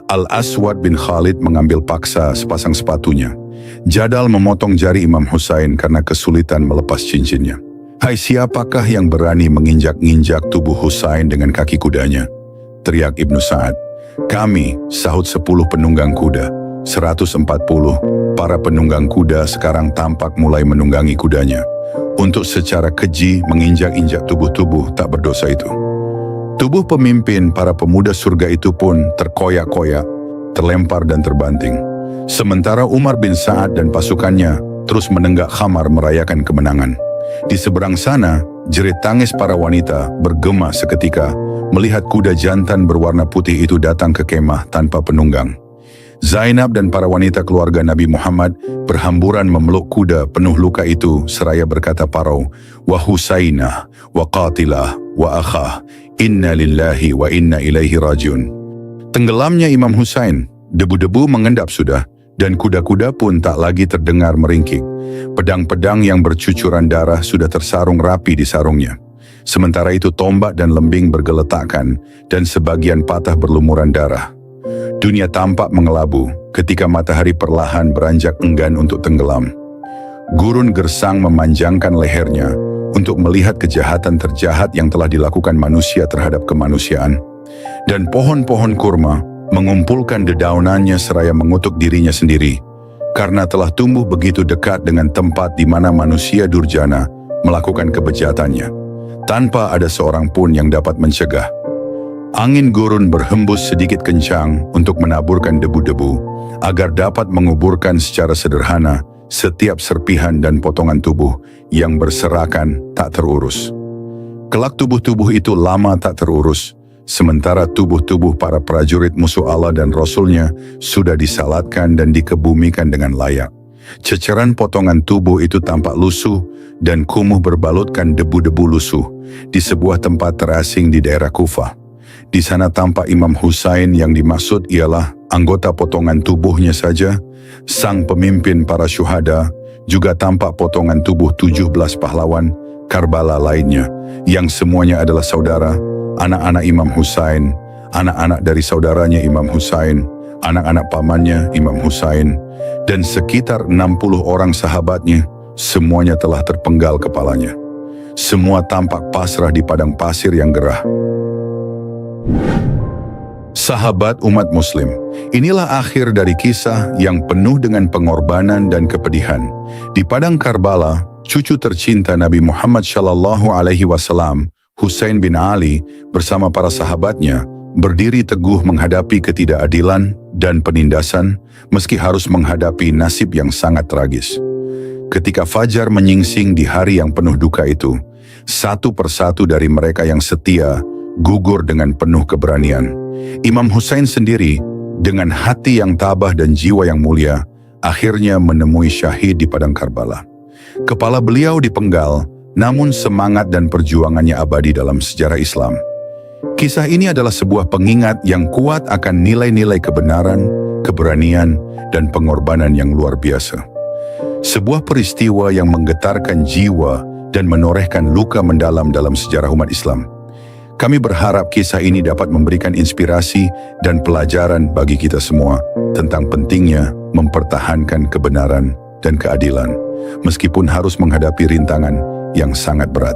Al-Aswad bin Khalid mengambil paksa sepasang sepatunya. Jadal memotong jari Imam Husain karena kesulitan melepas cincinnya. "Hai, siapakah yang berani menginjak-injak tubuh Husain dengan kaki kudanya?" teriak Ibnu Sa'ad. "Kami," sahut 10 penunggang kuda. 140 para penunggang kuda sekarang tampak mulai menunggangi kudanya untuk secara keji menginjak-injak tubuh-tubuh tak berdosa itu. Tubuh pemimpin para pemuda surga itu pun terkoyak-koyak, terlempar dan terbanting. Sementara Umar bin Sa'ad dan pasukannya terus menenggak khamar merayakan kemenangan. Di seberang sana, jerit tangis para wanita bergema seketika melihat kuda jantan berwarna putih itu datang ke kemah tanpa penunggang. Zainab dan para wanita keluarga Nabi Muhammad berhamburan memeluk kuda penuh luka itu seraya berkata parau, "Wa Husainah, wa Qatilah, wa akhah, inna lillahi wa inna ilaihi rajiun." Tenggelamnya Imam Husain, debu-debu mengendap sudah, dan kuda-kuda pun tak lagi terdengar meringkik. Pedang-pedang yang bercucuran darah sudah tersarung rapi di sarungnya. Sementara itu tombak dan lembing bergeletakan, dan sebagian patah berlumuran darah. Dunia tampak mengelabu ketika matahari perlahan beranjak enggan untuk tenggelam. Gurun gersang memanjangkan lehernya, untuk melihat kejahatan terjahat yang telah dilakukan manusia terhadap kemanusiaan. Dan pohon-pohon kurma mengumpulkan dedaunannya seraya mengutuk dirinya sendiri, karena telah tumbuh begitu dekat dengan tempat di mana manusia durjana melakukan kebejatannya, tanpa ada seorang pun yang dapat mencegah. Angin gurun berhembus sedikit kencang untuk menaburkan debu-debu, agar dapat menguburkan secara sederhana setiap serpihan dan potongan tubuh yang berserakan tak terurus. Kelak tubuh-tubuh itu lama tak terurus, sementara tubuh-tubuh para prajurit musuh Allah dan Rasul-Nya sudah disalatkan dan dikebumikan dengan layak. Ceceran potongan tubuh itu tampak lusuh dan kumuh berbalutkan debu-debu lusuh di sebuah tempat terasing di daerah Kufah. Di sana tampak Imam Husain yang dimaksud ialah anggota potongan tubuhnya saja, sang pemimpin para syuhada, juga tampak potongan tubuh 17 pahlawan Karbala lainnya, yang semuanya adalah saudara, anak-anak Imam Husain, anak-anak dari saudaranya Imam Husain, anak-anak pamannya Imam Husain, dan sekitar 60 orang sahabatnya, semuanya telah terpenggal kepalanya. Semua tampak pasrah di padang pasir yang gerah. Sahabat umat muslim, inilah akhir dari kisah yang penuh dengan pengorbanan dan kepedihan. Di padang Karbala, cucu tercinta Nabi Muhammad SAW, Husain bin Ali, bersama para sahabatnya, berdiri teguh menghadapi ketidakadilan dan penindasan, meski harus menghadapi nasib yang sangat tragis. Ketika fajar menyingsing di hari yang penuh duka itu, satu persatu dari mereka yang setia gugur dengan penuh keberanian. Imam Husain sendiri, dengan hati yang tabah dan jiwa yang mulia, akhirnya menemui syahid di padang Karbala. Kepala beliau dipenggal, namun semangat dan perjuangannya abadi dalam sejarah Islam. Kisah ini adalah sebuah pengingat yang kuat akan nilai-nilai kebenaran, keberanian, dan pengorbanan yang luar biasa. Sebuah peristiwa yang menggetarkan jiwa dan menorehkan luka mendalam dalam sejarah umat Islam. Kami berharap kisah ini dapat memberikan inspirasi dan pelajaran bagi kita semua tentang pentingnya mempertahankan kebenaran dan keadilan, meskipun harus menghadapi rintangan yang sangat berat.